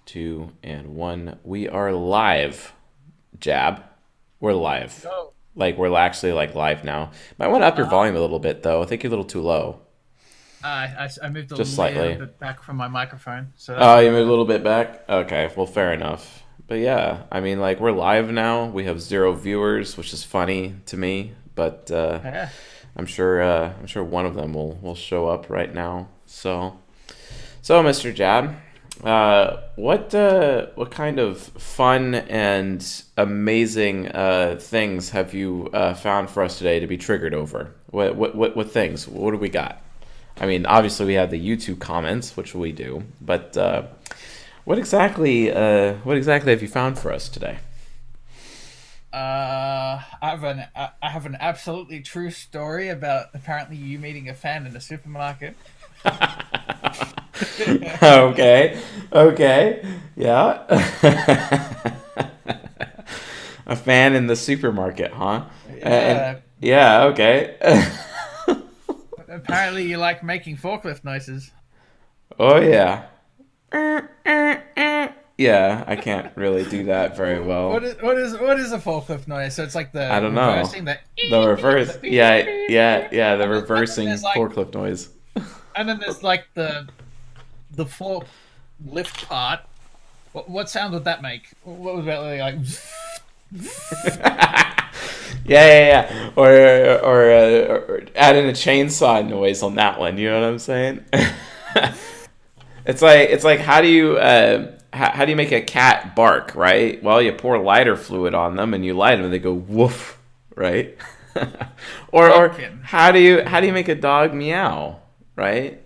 2, and 1. We are live, Jab. We're live. Oh, Like, we're actually, like, live now. Might want to up your uh-huh. volume a little bit, though. I think you're a little too low. I moved a Just little slightly. bit back from my microphone, so that'll Oh, be you moved a better. little bit back? Okay, well, fair enough. But yeah, I mean, like, we're live now. We have 0 viewers, which is funny to me. But Yeah. I'm sure one of them will show up right now. So, Mr. Jab, what kind of fun and amazing things have you found for us today to be triggered over? What things? What do we got? I mean, obviously we have the YouTube comments, which we do, but what exactly have you found for us today? I have an absolutely true story about apparently you meeting a fan in a supermarket. Okay, okay, yeah. A fan in the supermarket, huh? And Yeah. yeah, okay. Apparently you like making forklift noises. Oh yeah. Yeah, I can't really do that very What well. is a forklift noise? So it's like I the don't know. reversing the The reverse. the Yeah, yeah, yeah, the and then reversing there's like forklift noise. like the fork lift part. What sound would that make? What was that like? Yeah, yeah, yeah. Or add in a chainsaw noise on that one. You know what I'm saying? It's like how do you make a cat bark, right? Well, you pour lighter fluid on them and you light them and they go woof, right? or Pumpkin. how do you make a dog meow, right?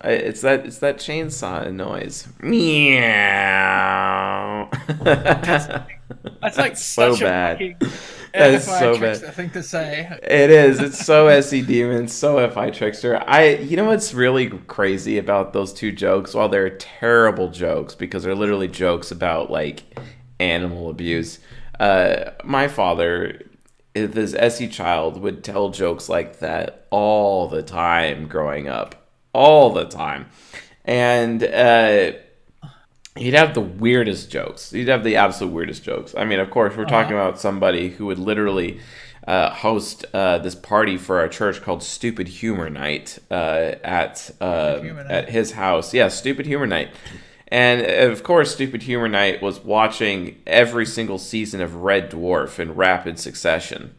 It's that chainsaw noise. Meow. That's that's like That's so such a bad. fucking That is FI so bad. trickster thing to say. It is. It's so SC Demon, so FI Trickster. You know what's really crazy about those two jokes? While they're terrible jokes because they're literally jokes about like animal abuse. My father, this SE child, would tell jokes like that all the time growing up, all the time, and he'd have the weirdest jokes. He'd have the absolute weirdest jokes. I mean, of course, we're Uh talking huh. about somebody who would literally host this party for our church called Stupid Humor Night Stupid human. at his house. Yeah, Stupid Humor Night. And of course, Stupid Humor Night was watching every single season of Red Dwarf in rapid succession.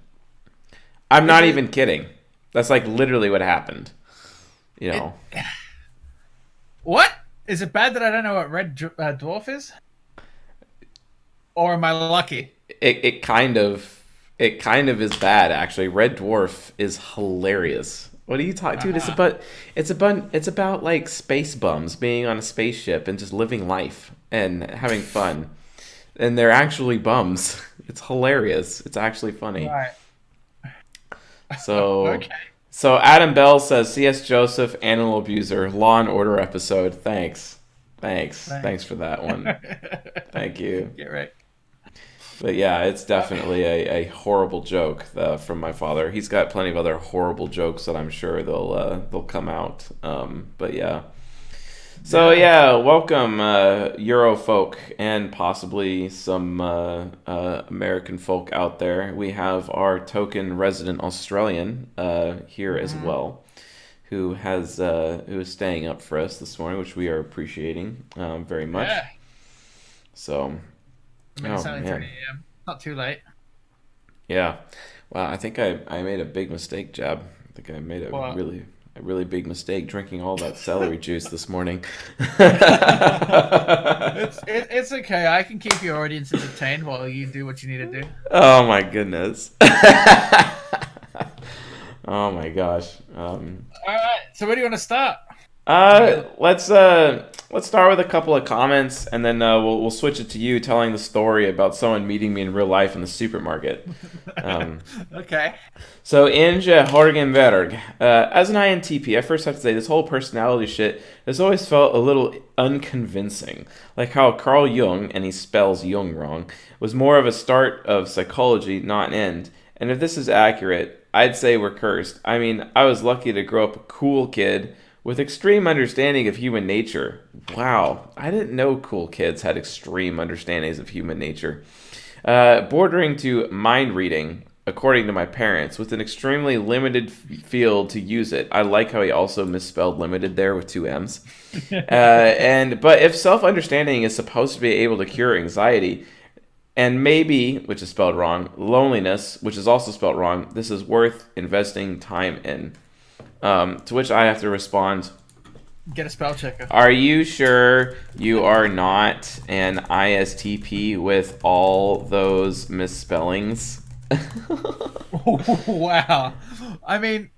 I'm Is not it even kidding. That's like literally what happened. You it? know, What is it bad that I don't know what dwarf is, or am I lucky? it kind of is bad actually. Red Dwarf is hilarious. What are you talking, Uh dude? huh. It's about like space bums being on a spaceship and just living life and having fun. And they're actually bums. It's hilarious. It's actually funny. Right. So, Okay. so Adam Bell says C.S. Joseph, animal abuser, Law and Order episode. Thanks Thanks. for that one. Thank you. Get right. But yeah, it's Uh, definitely a horrible joke from my father. He's got plenty of other horrible jokes that I'm sure they'll come out. But yeah. So yeah. yeah, welcome Euro folk and possibly some American folk out there. We have our token resident Australian here as Hmm. well, who is staying up for us this morning, which we are appreciating very much. Yeah. So, I mean, oh it's only man. 3 a.m. Not too late. Yeah. Wow, I think I made a big mistake, Jab. I think I made Well, a really big mistake drinking all that celery juice this morning. it's okay. I can keep your audience entertained while you do what you need to do. Oh my goodness. Oh my gosh. All right. So where do you want to start? Uh, You let's uh, let's start with a couple of comments, and then we'll switch it to you telling the story about someone meeting me in real life in the supermarket. Um, okay. So, Inge Horgenberg, as an INTP, I first have to say this whole personality shit has always felt a little unconvincing. Like how Carl Jung, and he spells Jung wrong, was more of a start of psychology, not an end. And if this is accurate, I'd say we're cursed. I mean, I was lucky to grow up a cool kid with extreme understanding of human nature. Wow, I didn't know cool kids had extreme understandings of human nature. Bordering to mind reading, according to my parents, with an extremely limited field to use it. I like how he also misspelled limited there with two M's. But if self understanding is supposed to be able to cure anxiety, and maybe, which is spelled wrong, loneliness, which is also spelled wrong, this is worth investing time in. To which I have to respond, Get a spell checker. are you sure you are not an ISTP with all those misspellings? Wow. I mean,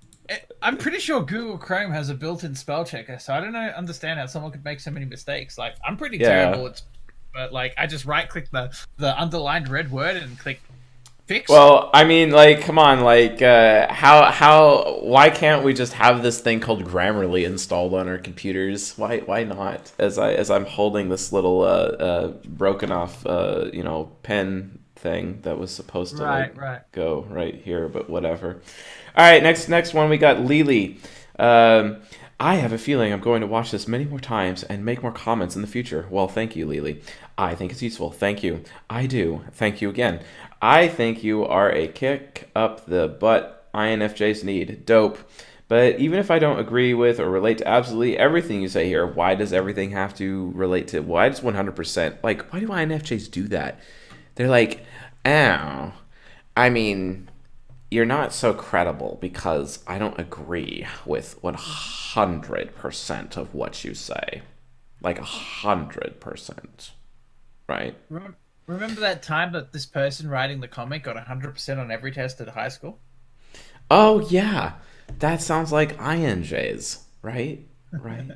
I'm pretty sure Google Chrome has a built-in spell checker, so I don't understand how someone could make so many mistakes. Like, I'm pretty terrible at, but like, I just right-click the underlined red word and click fix. Well, I mean, like, come on, like, why can't we just have this thing called Grammarly installed on our computers? Why not? As I'm holding this little broken off pen thing that was supposed to go right here, but whatever. All right, next one we got Lily. I have a feeling I'm going to watch this many more times and make more comments in the future. Well, thank you, Lily. I think it's useful. Thank you. I do. Thank you again. I think you are a kick up the butt INFJs need. Dope. But even if I don't agree with or relate to absolutely everything you say here, why does everything have to relate to? Why does 100%? Like, why do INFJs do that? They're like, oh, I mean, you're not so credible because I don't agree with 100% of what you say. Like 100%. Right? Remember that time that this person writing the comic got 100% on every test at high school? Oh, yeah. That sounds like INJs, right? Right.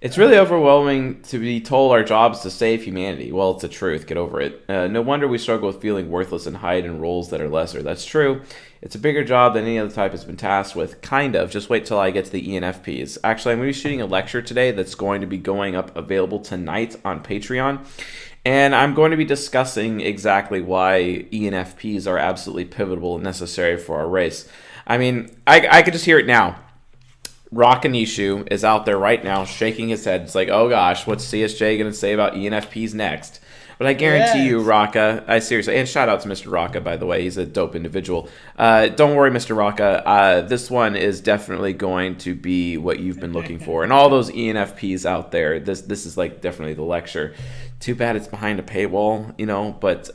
It's really overwhelming to be told our job is to save humanity. Well, it's the truth. Get over it. No wonder we struggle with feeling worthless and hide in roles that are lesser. That's true. It's a bigger job than any other type has been tasked with. Kind of. Just wait till I get to the ENFPs. Actually, I'm going to be shooting a lecture today that's going to be going up available tonight on Patreon. And I'm going to be discussing exactly why ENFPs are absolutely pivotal and necessary for our race. I mean, I could just hear it now. Rockanishu is out there right now shaking his head. It's like, oh gosh, what's CSJ going to say about ENFPs next? But I guarantee you, Rocka, I seriously, and shout out to Mr. Rocka, by the way, he's a dope individual. Don't worry, Mr. Rocka, this one is definitely going to be what you've been looking for. And all those ENFPs out there, this is like definitely the lecture. Too bad it's behind a paywall, but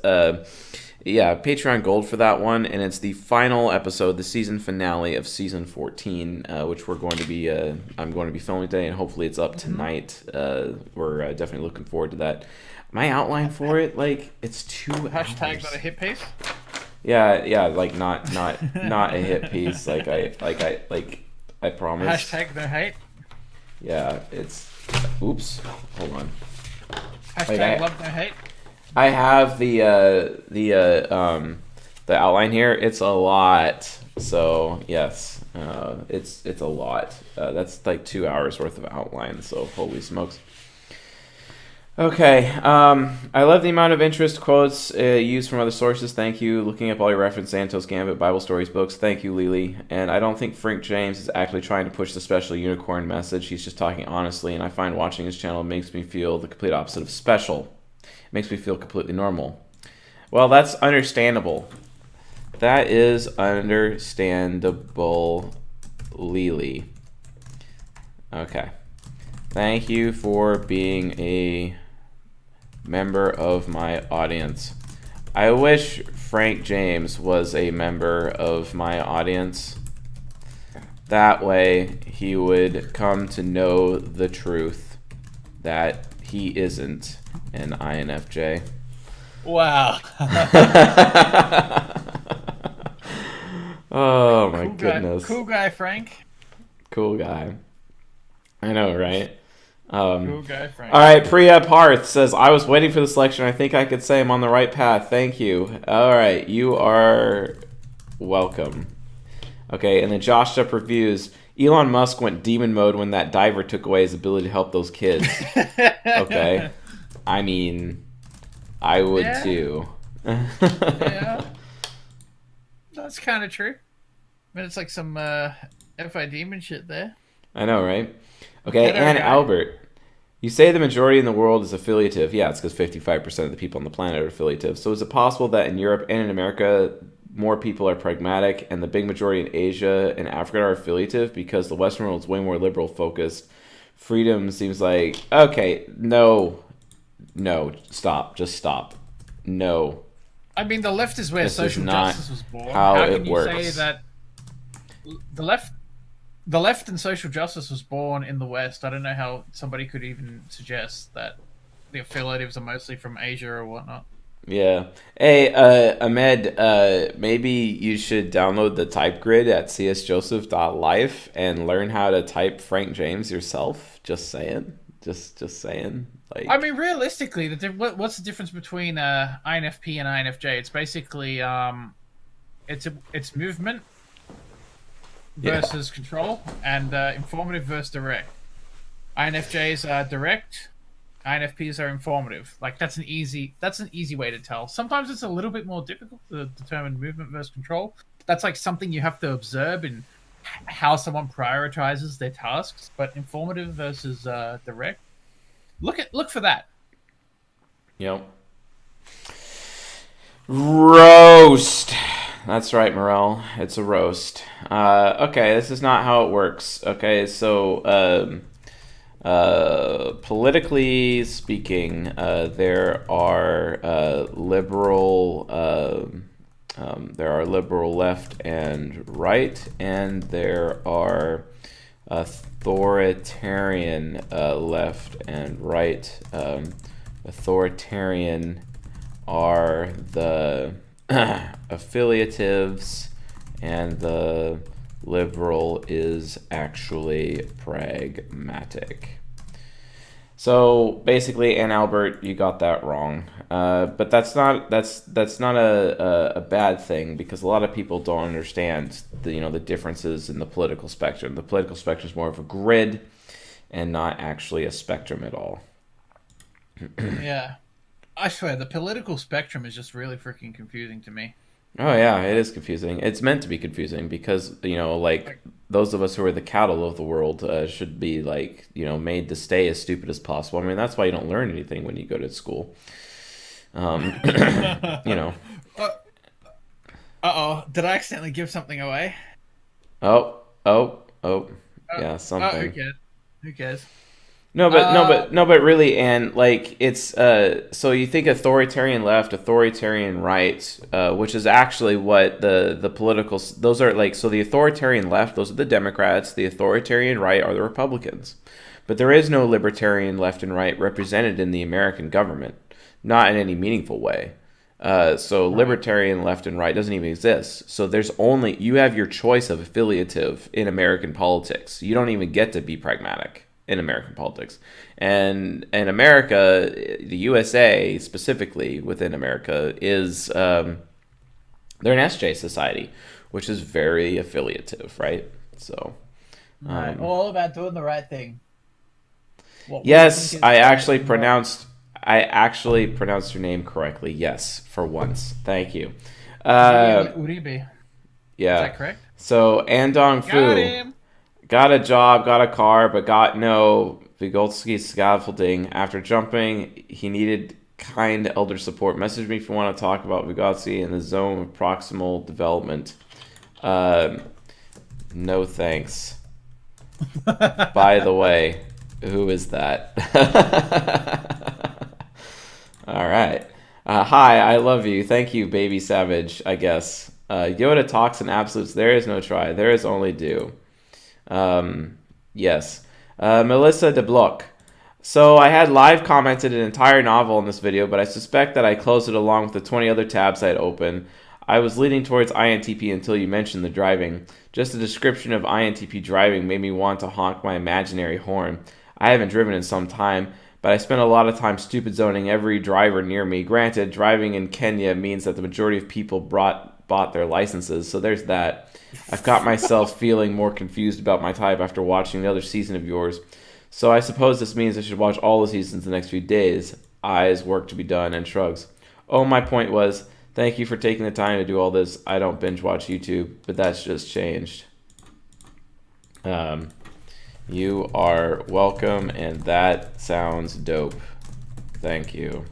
yeah, Patreon Gold for that one, and it's the final episode, the season finale of season 14, which we're going to be, I'm going to be filming today, and hopefully it's up tonight. We're definitely looking forward to that. My outline for it, like, it's 2 Hashtag hours. not a hit piece. Yeah, like not a hit piece. I promise. Hashtag no hate. Yeah, it's. Oops, hold on. Hashtag love no hate. I have the outline here. It's a lot. So yes, it's a lot. That's like 2 hours worth of outline. So holy smokes. Okay. I love the amount of interest quotes used from other sources. Thank you. Looking up all your reference Santos Gambit, Bible stories, books. Thank you, Lily. And I don't think Frank James is actually trying to push the special unicorn message. He's just talking honestly. And I find watching his channel makes me feel the complete opposite of special. Makes me feel completely normal. Well, that's understandable. That is understandable, Lily. Okay. Thank you for being a member of my audience. I wish Frank James was a member of my audience. That way, he would come to know the truth that he isn't an INFJ. Wow. Oh my goodness. Cool guy, Frank. Cool guy. I know, right? Cool guy, Frank. All right, Priya Parth says, I was waiting for this lecture. I think I could say I'm on the right path. Thank you. All right, you are welcome. Okay, and then Josh Up reviews, Elon Musk went demon mode when that diver took away his ability to help those kids. Okay. I mean, I would too. Yeah. That's kind of true. I mean, it's like some FI demon shit there. I know, right? Okay, Ghetto and guy. Albert. You say the majority in the world is affiliative. Yeah, it's because 55% of the people on the planet are affiliative. So is it possible that in Europe and in America, more people are pragmatic, and the big majority in Asia and Africa are affiliative because the Western world is way more liberal focused? Freedom seems like okay. No, no, stop. Just stop. No, I mean, the left is where this is social not justice was born. how How it can you say works. that the left, the left and social justice was born in the West? I don't know how somebody could even suggest that the affiliatives are mostly from Asia or whatnot. Yeah. Hey, Ahmed, maybe you should download the type grid at csjoseph.life and learn how to type Frank James yourself. Just saying. Just saying. I Like, mean, realistically, what's the difference between INFP and INFJ? It's basically it's movement yeah. versus control, and informative versus direct. INFJs are direct. INFPs are informative. Like that's an easy way to tell. Sometimes it's a little bit more difficult to determine movement versus control. That's like something you have to observe in how someone prioritizes their tasks. But informative versus direct. Look for that. Yep. Roast. That's right, Morel. It's a roast. Okay, this is not how it works. Okay, so politically speaking, there are liberal left and right, and there are authoritarian left and right. Authoritarian are the affiliatives, and the liberal is actually pragmatic. So basically, Ann Albert, you got that wrong. But that's not a bad thing because a lot of people don't understand the differences in the political spectrum. The political spectrum is more of a grid and not actually a spectrum at all. Yeah, I swear the political spectrum is just really freaking confusing to me. Oh yeah, it Like, is confusing. It's meant to be confusing because like like those of us who are the cattle of the world should be like made to stay as stupid as possible. I mean that's why you don't learn anything when you go to school. Um, you know. uh-oh, did I accidentally give something away? Oh, Uh, yeah, who something. cares? Who cares? No, but no, Uh, but no, but really, and like it's so you think authoritarian left, authoritarian right, which is actually what the political those are like. So the authoritarian left, those are the Democrats. The authoritarian right are the Republicans. But there is no libertarian left and right represented in the American government, not in any meaningful way. So right. libertarian left and right doesn't even exist. So there's only you have your choice of affiliative in American politics. You don't even get to be pragmatic in American politics. And in America, the USA specifically within America is they're an SJ society, which is very affiliative, right? So Right. All about doing the right thing. What we think yes, is right and not. I actually pronounced your name correctly. Yes, for once. Thank you. Uriel Uh, Uribe. Is yeah. that correct? So Andong Got Fu him. got a job, got a car, but got no Vygotsky scaffolding. After jumping, he needed kind elder support. Message me if you want to talk about Vygotsky in the zone of proximal development. Um, no thanks. By the way, who is that? All right. Hi, I love you. Thank you, baby savage, I guess. Yoda talks in absolutes. There is no try. There is only do. Yes. Melissa de Bloch. So I had live commented an entire novel in this video, but I suspect that I closed it along with the 20 other tabs I had open. I was leaning towards INTP until you mentioned the driving. Just the description of INTP driving made me want to honk my imaginary horn. I haven't driven in some time, but I spent a lot of time stupid zoning every driver near me. Granted, driving in Kenya means that the majority of people bought their licenses, so there's that. I've got myself feeling more confused about my type after watching the other season of yours. So I suppose this means I should watch all the seasons the next few days. Eyes, work to be done, and shrugs. Oh, my point was, thank you for taking the time to do all this. I don't binge watch YouTube, but that's just changed. Um, You are welcome, and that sounds dope. Thank you.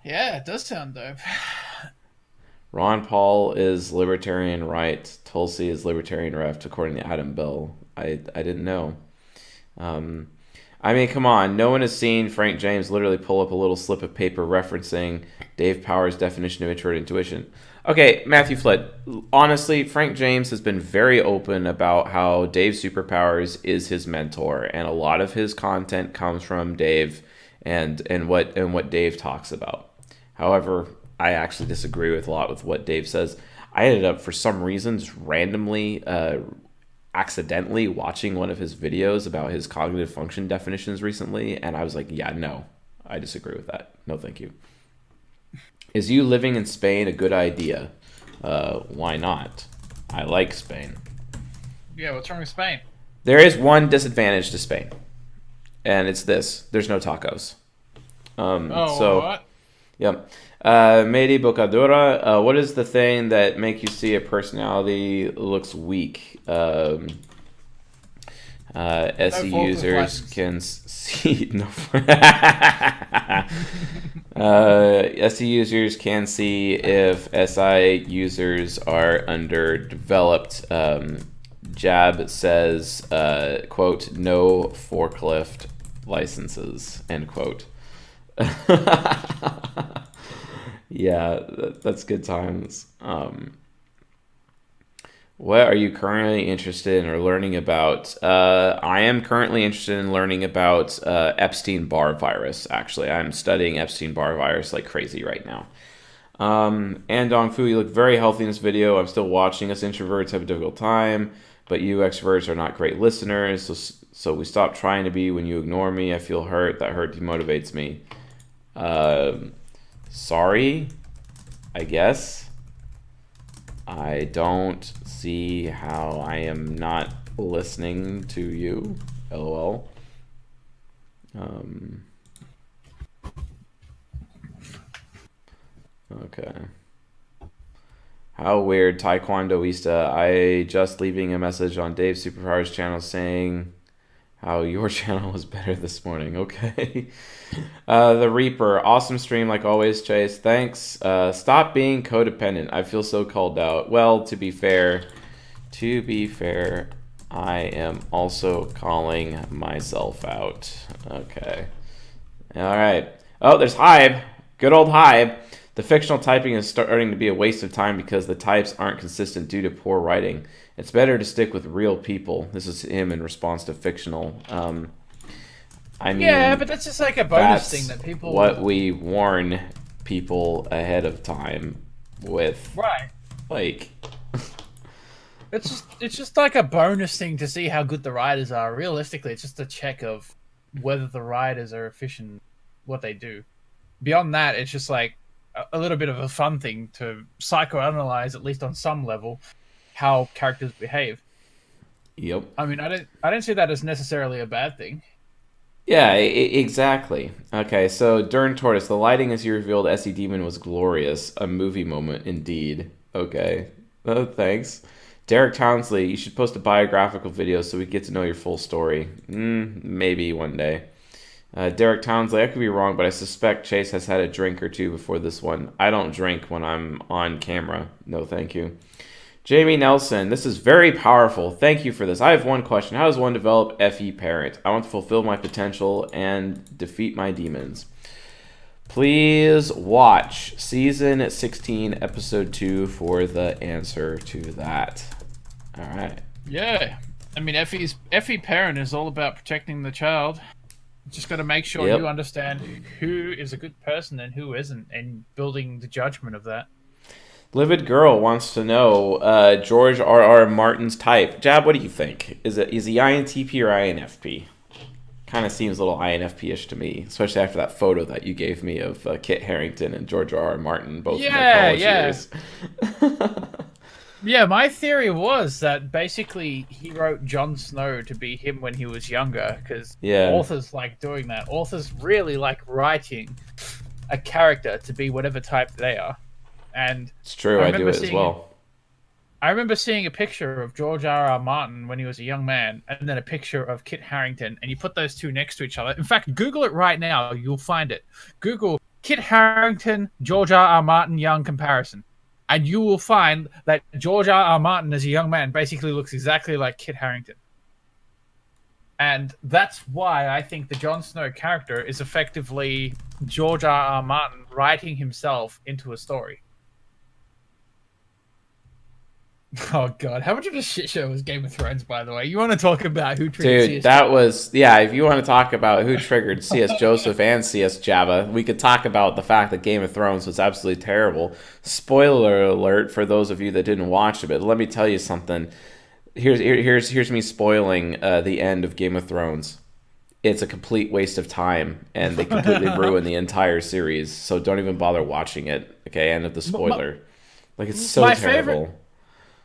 Yeah, it does sound dope. Ron Paul is libertarian right. Tulsi is libertarian left, according to Adam Bell. I didn't know. I mean, come on. No one has seen Frank James literally pull up a little slip of paper referencing Dave Power's definition of introvert intuition. Okay, Matthew Flood. Honestly, Frank James has been very open about how Dave Superpowers is his mentor, and a lot of his content comes from Dave and what Dave talks about. However, I actually disagree with a lot with what Dave says. I ended up, for some reason, just randomly, accidentally watching one of his videos about his cognitive function definitions recently, and I was like, yeah, no, I disagree with that. No, thank you. Is you living in Spain a good idea? Why not? I like Spain. Yeah, what's wrong with Spain? There is one disadvantage to Spain, and it's this: there's no tacos. What? Yep. Medi Bocadura, what is the thing that make you see a personality looks weak? SE users can see no. SE users can see if SI users are underdeveloped. Jab says, quote, no forklift licenses, end quote. Yeah, that's good times. What are you currently interested in or learning about? I am currently interested in learning about Epstein-Barr virus, actually. I'm studying Epstein-Barr virus like crazy right now. And Dong Fu, you look very healthy in this video. I'm still watching. Us introverts have a difficult time, but you extroverts are not great listeners, so we stop trying to be when you ignore me. I feel hurt. That hurt demotivates me. Sorry, I guess. I don't see how I am not listening to you. LOL. Okay. How weird, Taekwondoista. I just leaving a message on Dave Superpower's channel saying how your channel was better this morning. Okay. The Reaper. Awesome stream like always, Chase. Thanks. Stop being codependent. I feel so called out. Well, to be fair, I am also calling myself out. Okay. All right. Oh, there's Hybe. Good old Hybe. The fictional typing is starting to be a waste of time because the types aren't consistent due to poor writing. It's better to stick with real people. This is him in response to fictional. I mean, yeah, but that's just like a bonus thing that people. What we warn people ahead of time with, right? Like, it's just like a bonus thing to see how good the writers are. Realistically, it's just a check of whether the writers are efficient, what they do. Beyond that, it's just like a little bit of a fun thing to psychoanalyze, at least on some level, how characters behave. Yep. I mean, I don't see that as necessarily a bad thing. Yeah, exactly. Okay, so Dern Tortoise, the lighting as you revealed SE Demon was glorious. A movie moment indeed. Okay. Oh, thanks. Derek Townsley, you should post a biographical video so we get to know your full story. Maybe one day. Derek Townsley, I could be wrong, but I suspect Chase has had a drink or two before this one. I don't drink when I'm on camera. No, thank you. Jamie Nelson, this is very powerful. Thank you for this. I have one question. How does one develop FE parent? I want to fulfill my potential and defeat my demons. Please watch season 16, episode 2 for the answer to that. All right. Yeah. I mean, FE parent is all about protecting the child. Just got to make sure you understand who is a good person and who isn't, and building the judgment of that. Livid Girl wants to know George R.R. Martin's type. Jab, what do you think? Is he INTP or INFP? Kind of seems a little INFP-ish to me, especially after that photo that you gave me of Kit Harington and George R.R. Martin, both in their college years. Yeah, my theory was that basically he wrote Jon Snow to be him when he was younger, because authors like doing that. Authors really like writing a character to be whatever type they are. And it's true, I do it as well. I remember seeing a picture of George R. R. Martin when he was a young man, and then a picture of Kit Harington, and you put those two next to each other. In fact, Google it right now; you'll find it. Google Kit Harington, George R. R. Martin young comparison, and you will find that George R. R. Martin as a young man basically looks exactly like Kit Harington. And that's why I think the Jon Snow character is effectively George R. R. Martin writing himself into a story. Oh god, how much of a shit show was Game of Thrones, by the way? You want to talk about who triggered Dude, CSJ? that was, yeah, if you want to talk about who triggered CS Joseph and CS Jabba, we could talk about the fact that Game of Thrones was absolutely terrible. Spoiler alert for those of you that didn't watch it, but let me tell you something. Here's me spoiling the end of Game of Thrones. It's a complete waste of time, and they completely ruin the entire series, so don't even bother watching it. Okay, end of the spoiler. Like, it's so terrible.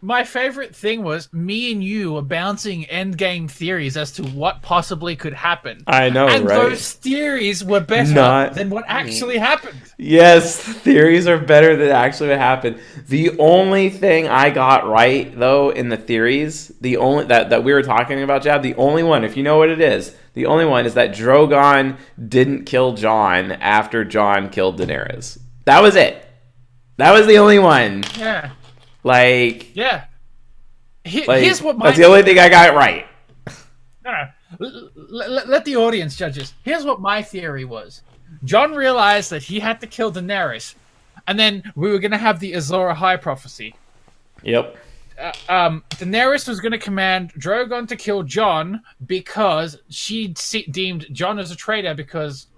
My favorite thing was me and you were bouncing endgame theories as to what possibly could happen. I know, and right? those theories were better than what actually happened. Yes, theories are better than actually what happened. The only thing I got right, though, in the theories, the only that we were talking about, Jab, the only one, if you know what it is, the only one is that Drogon didn't kill Jon after Jon killed Daenerys. That was it. That was the only one. Yeah. Like, yeah. Here's what that's the only thing I got right. No. Let the audience judge this. Here's what my theory was. Jon realized that he had to kill Daenerys, and then we were going to have the Azor Ahai prophecy. Yep. Daenerys was going to command Drogon to kill Jon because she deemed Jon as a traitor because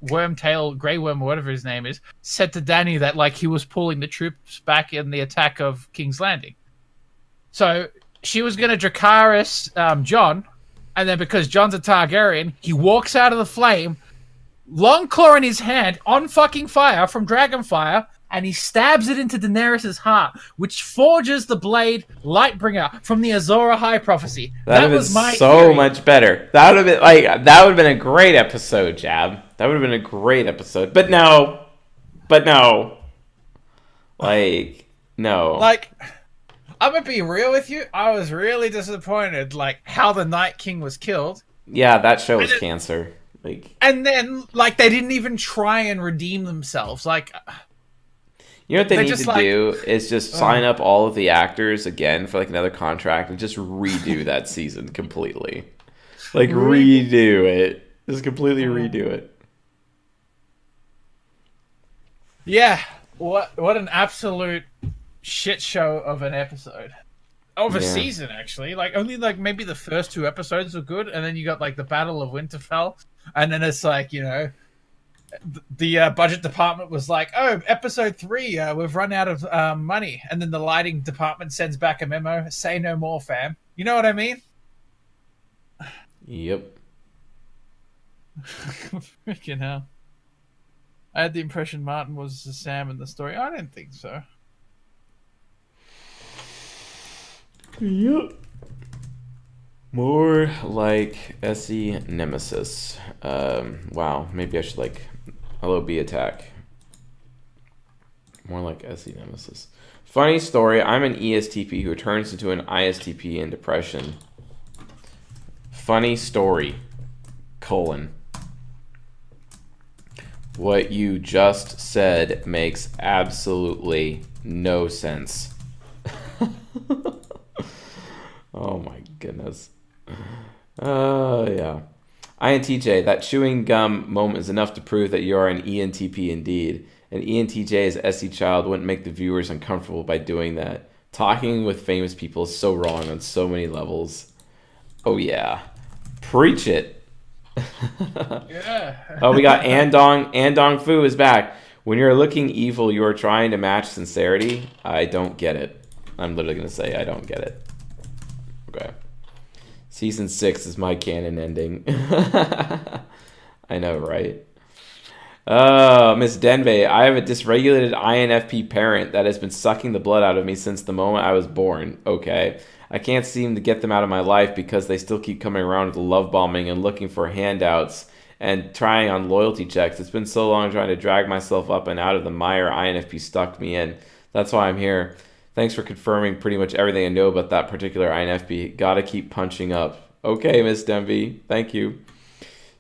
Wormtail, Grey Worm, or whatever his name is, said to Dany that like he was pulling the troops back in the attack of King's Landing. So she was going to Dracarys Jon, and then because Jon's a Targaryen, he walks out of the flame, long claw in his hand, on fucking fire from Dragonfire, and he stabs it into Daenerys' heart, which forges the blade Lightbringer from the Azor Ahai prophecy. That was my so much better. That would have been a great episode, Jab. That would have been a great episode. But no. Like, no. Like, I'm gonna be real with you. I was really disappointed, like, how the Night King was killed. Yeah, that show was cancer. Like, and then, like, they didn't even try and redeem themselves. Like, you know what they need to do is just sign up all of the actors again for like another contract and just redo that season completely. Like, redo it. Just completely redo it. Yeah. What an absolute shit show of an episode. Of a season, actually. Like, only like maybe the first 2 episodes were good, and then you got like the Battle of Winterfell, and then it's like, you know, the budget department was like, oh, episode 3, we've run out of money, and then the lighting department sends back a memo, say no more, fam. You know what I mean? Yep. Freaking hell. I had the impression Martin was Sam in the story. I didn't think so. Yep. More like SE Nemesis. Wow, maybe I should like LOB attack. More like SE Nemesis. Funny story, I'm an ESTP who turns into an ISTP in depression. Funny story. : What you just said makes absolutely no sense. Oh my goodness. Yeah. INTJ, that chewing gum moment is enough to prove that you are an ENTP indeed. An ENTJ as SE child wouldn't make the viewers uncomfortable by doing that. Talking with famous people is so wrong on so many levels. Oh yeah. Preach it. Yeah. Oh, we got Andong Fu is back. When you're looking evil, you are trying to match sincerity. I don't get it. I'm literally going to say I don't get it. Okay. Season 6 is my canon ending. I know, right? Miss Denvey, I have a dysregulated INFP parent that has been sucking the blood out of me since the moment I was born. Okay. I can't seem to get them out of my life because they still keep coming around with love bombing and looking for handouts and trying on loyalty checks. It's been so long trying to drag myself up and out of the mire INFP stuck me in. That's why I'm here. Thanks for confirming pretty much everything I know about that particular INFP. Gotta keep punching up. Okay, Miss Demby. Thank you.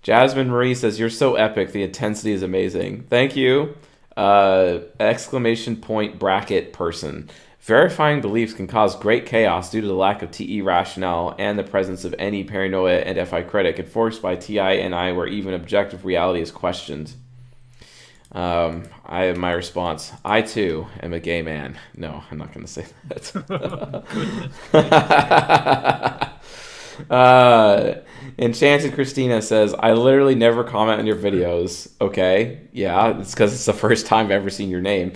Jasmine Marie says, you're so epic. The intensity is amazing. Thank you. Exclamation point bracket person. Verifying beliefs can cause great chaos due to the lack of TE rationale and the presence of any paranoia and FI credit enforced by TI and I where even objective reality is questioned. My response, I too am a gay man. No, I'm not going to say that. Enchanted Christina says, I literally never comment on your videos. Okay, yeah, it's because it's the first time I've ever seen your name.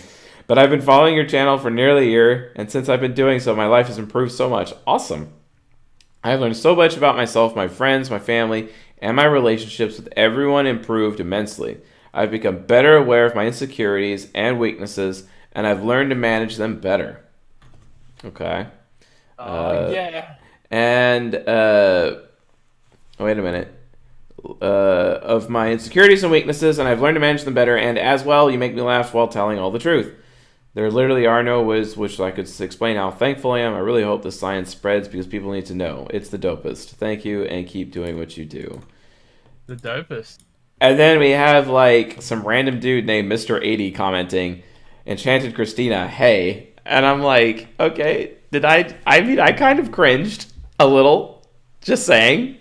But I've been following your channel for nearly a year, and since I've been doing so, my life has improved so much. Awesome. I've learned so much about myself, my friends, my family, and my relationships with everyone improved immensely. I've become better aware of my insecurities and weaknesses, and I've learned to manage them better. Okay. Yeah. And, wait a minute. Of my insecurities and weaknesses, and I've learned to manage them better, and as well, you make me laugh while telling all the truth. There literally are no ways which I could explain how thankful I am. I really hope the science spreads because people need to know. It's the dopest. Thank you, and keep doing what you do. The dopest. And then we have, like, some random dude named Mr. 80 commenting, Enchanted Christina, hey. And I'm like, okay, I kind of cringed a little. Just saying.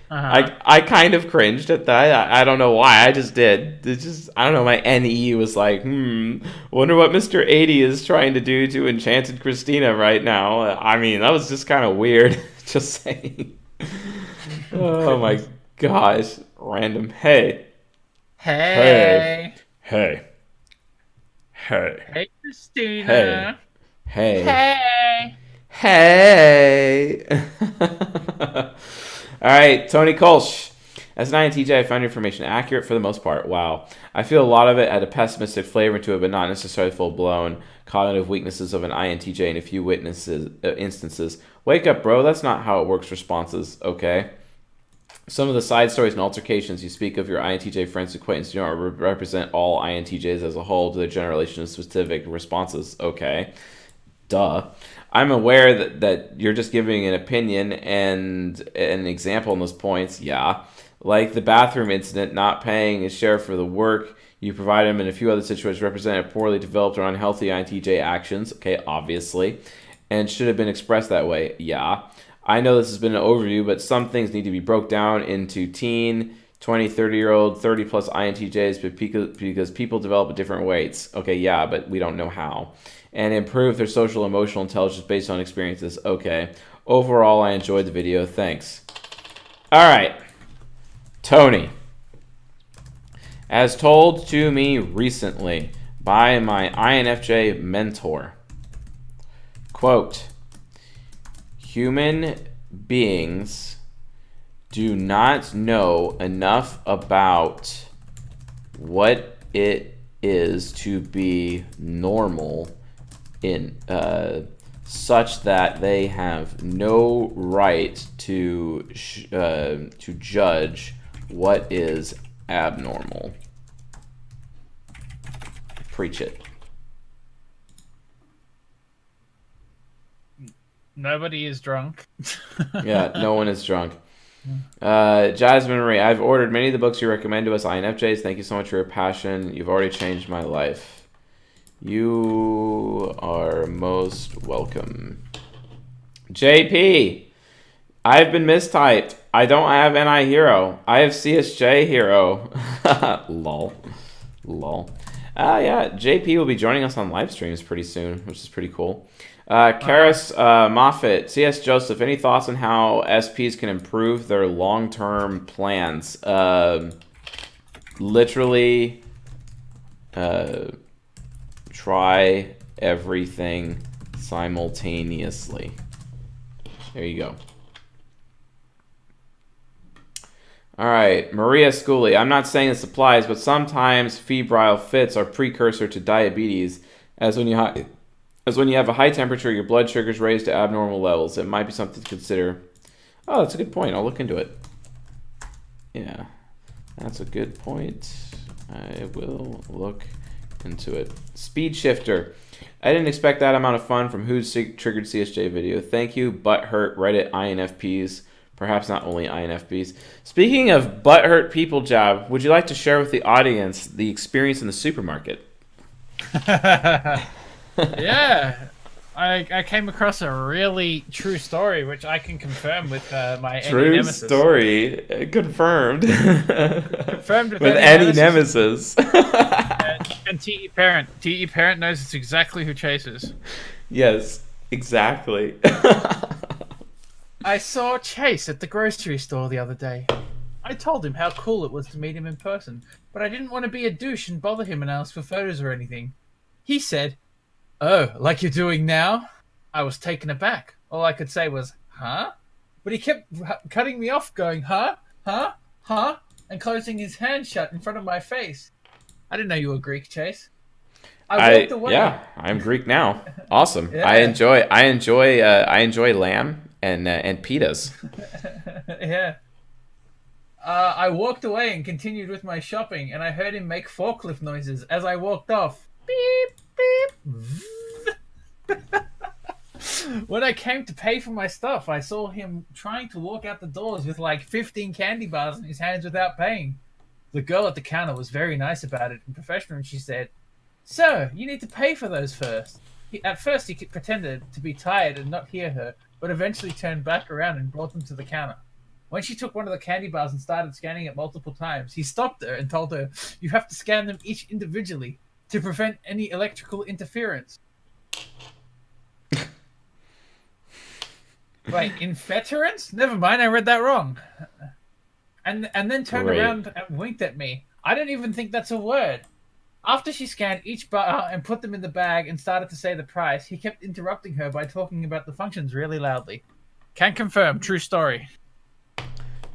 I kind of cringed at that. I don't know why. I just did. It's just, I don't know. My NE was like, wonder what Mr. 80 is trying to do to Enchanted Christina right now. I mean, that was just kind of weird. Just saying. Oh my gosh. Random. Hey. Hey. Hey. Hey. Hey, Christina. Hey. Hey. Hey. All right, Tony Kolsch. As an INTJ, I found your information accurate for the most part. Wow. I feel a lot of it had a pessimistic flavor to it, but not necessarily full-blown cognitive weaknesses of an INTJ in a few instances. Wake up, bro. That's not how it works responses. Okay. Some of the side stories and altercations you speak of your INTJ friends and acquaintances do not represent all INTJs as a whole to the generation of specific responses. Okay. Duh. I'm aware that you're just giving an opinion and an example in those points. Yeah. Like the bathroom incident, not paying his share for the work you provide him, and a few other situations represented poorly developed or unhealthy INTJ actions. Okay, obviously. And should have been expressed that way. Yeah. I know this has been an overview, but some things need to be broke down into teen, 20, 30-year-old, 30-plus INTJs because people develop at different weights. Okay, yeah, but we don't know how. And improve their social emotional intelligence based on experiences. Okay. Overall, I enjoyed the video. Thanks. All right. Tony. As told to me recently by my INFJ mentor, quote, human beings do not know enough about what it is to be normal in such that they have no right to judge what is abnormal. Preach it. Nobody is drunk. Yeah, no one is drunk. Jasmine Marie, I've ordered many of the books you recommend to us INFJs. Thank you so much for your passion. You've already changed my life. You are most welcome. JP, I've been mistyped. I don't have NI Hero. I have CSJ Hero. Lol. Lol. Yeah, JP will be joining us on live streams pretty soon, which is pretty cool. Karis Moffitt, CS Joseph, any thoughts on how SPs can improve their long-term plans? Literally, try everything simultaneously. There you go. All right, Maria Schooley. I'm not saying this applies, but sometimes febrile fits are precursor to diabetes, as when you have a high temperature, your blood sugar's raised to abnormal levels. It might be something to consider. Oh, that's a good point. I'll look into it. Yeah, that's a good point. I will look into it. Speed Shifter. I didn't expect that amount of fun from Who's Triggered CSJ video. Thank you, Butthurt Reddit INFPs. Perhaps not only INFPs. Speaking of butthurt people, Jab, would you like to share with the audience the experience in the supermarket? Yeah. I came across a really true story, which I can confirm with my true nemesis. Story confirmed. Confirmed with any nemesis. And TE Parent. TE Parent knows it's exactly who chases. Yes, exactly. I saw Chase at the grocery store the other day. I told him how cool it was to meet him in person, but I didn't want to be a douche and bother him and ask for photos or anything. He said, "Oh, like you're doing now?" I was taken aback. All I could say was, "Huh?" But he kept cutting me off, going, "Huh? Huh? Huh?" and closing his hand shut in front of my face. I didn't know you were Greek, Chase. I walked away. Yeah, I'm Greek now. Awesome. Yeah. I enjoy lamb and pitas. Yeah. I walked away and continued with my shopping, and I heard him make forklift noises as I walked off. Beep, beep. When I came to pay for my stuff, I saw him trying to walk out the doors with like 15 candy bars in his hands without paying. The girl at the counter was very nice about it and professional, and she said, "Sir, you need to pay for those first." At first, he pretended to be tired and not hear her, but eventually turned back around and brought them to the counter. When she took one of the candy bars and started scanning it multiple times, he stopped her and told her, "You have to scan them each individually to prevent any electrical interference." Wait, inference? Never mind, I read that wrong. And then turned around and winked at me. I don't even think that's a word. After she scanned each bar and put them in the bag and started to say the price, he kept interrupting her by talking about the functions really loudly. Can confirm, true story.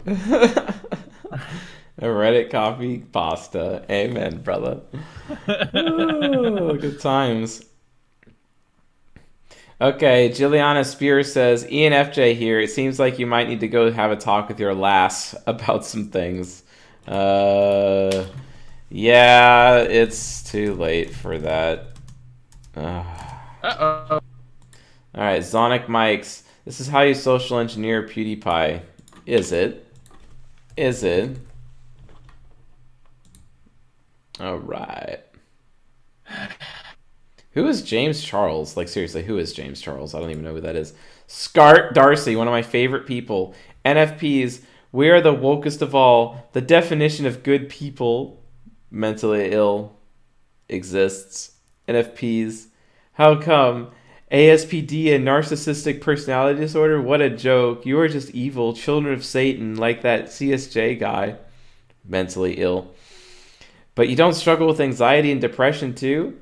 A Reddit coffee pasta. Amen, brother. Ooh, good times. Okay, Juliana Spears says, ENFJ here. It seems like you might need to go have a talk with your lass about some things. Yeah, it's too late for that. Uh-oh. Alright, Zonic Mikes. This is how you social engineer PewDiePie. Is it? Is it? Alright. Who is James Charles? Like, seriously, who is James Charles? I don't even know who that is. Scart Darcy, one of my favorite people. NFPs, we are the wokest of all. The definition of good people, mentally ill, exists. NFPs, how come? ASPD and narcissistic personality disorder? What a joke. You are just evil, children of Satan, like that CSJ guy. Mentally ill. But you don't struggle with anxiety and depression too?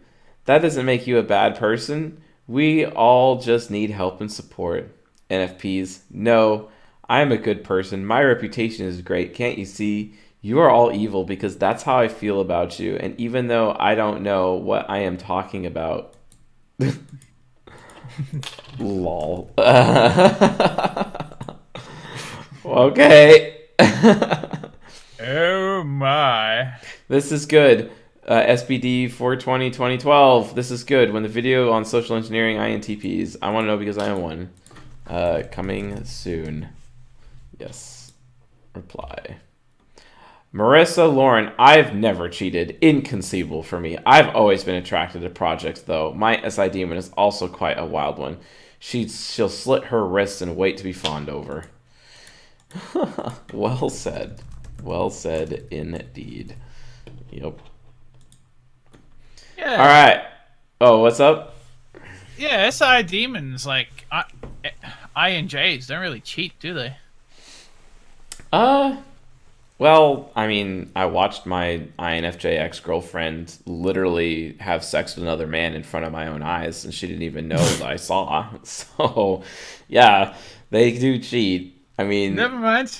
That doesn't make you a bad person. We all just need help and support. NFPs, no, I am a good person. My reputation is great. Can't you see? You are all evil because that's how I feel about you. And even though I don't know what I am talking about. Lol. Okay. Oh my. This is good. SBD 420 2012. This is good. When the video on social engineering INTPs. I want to know because I am one. Coming soon. Yes. Reply. Marissa Lauren. I've never cheated. Inconceivable for me. I've always been attracted to projects, though. My SI demon is also quite a wild one. She'll slit her wrists and wait to be fawned over. Well said. Well said indeed. Yep. Yeah. All right. Oh, what's up? Yeah, SI demons, like, INJs don't really cheat, do they? Well, I mean, I watched my INFJ ex-girlfriend literally have sex with another man in front of my own eyes, and she didn't even know that I saw. So, yeah, they do cheat. I mean... Never mind.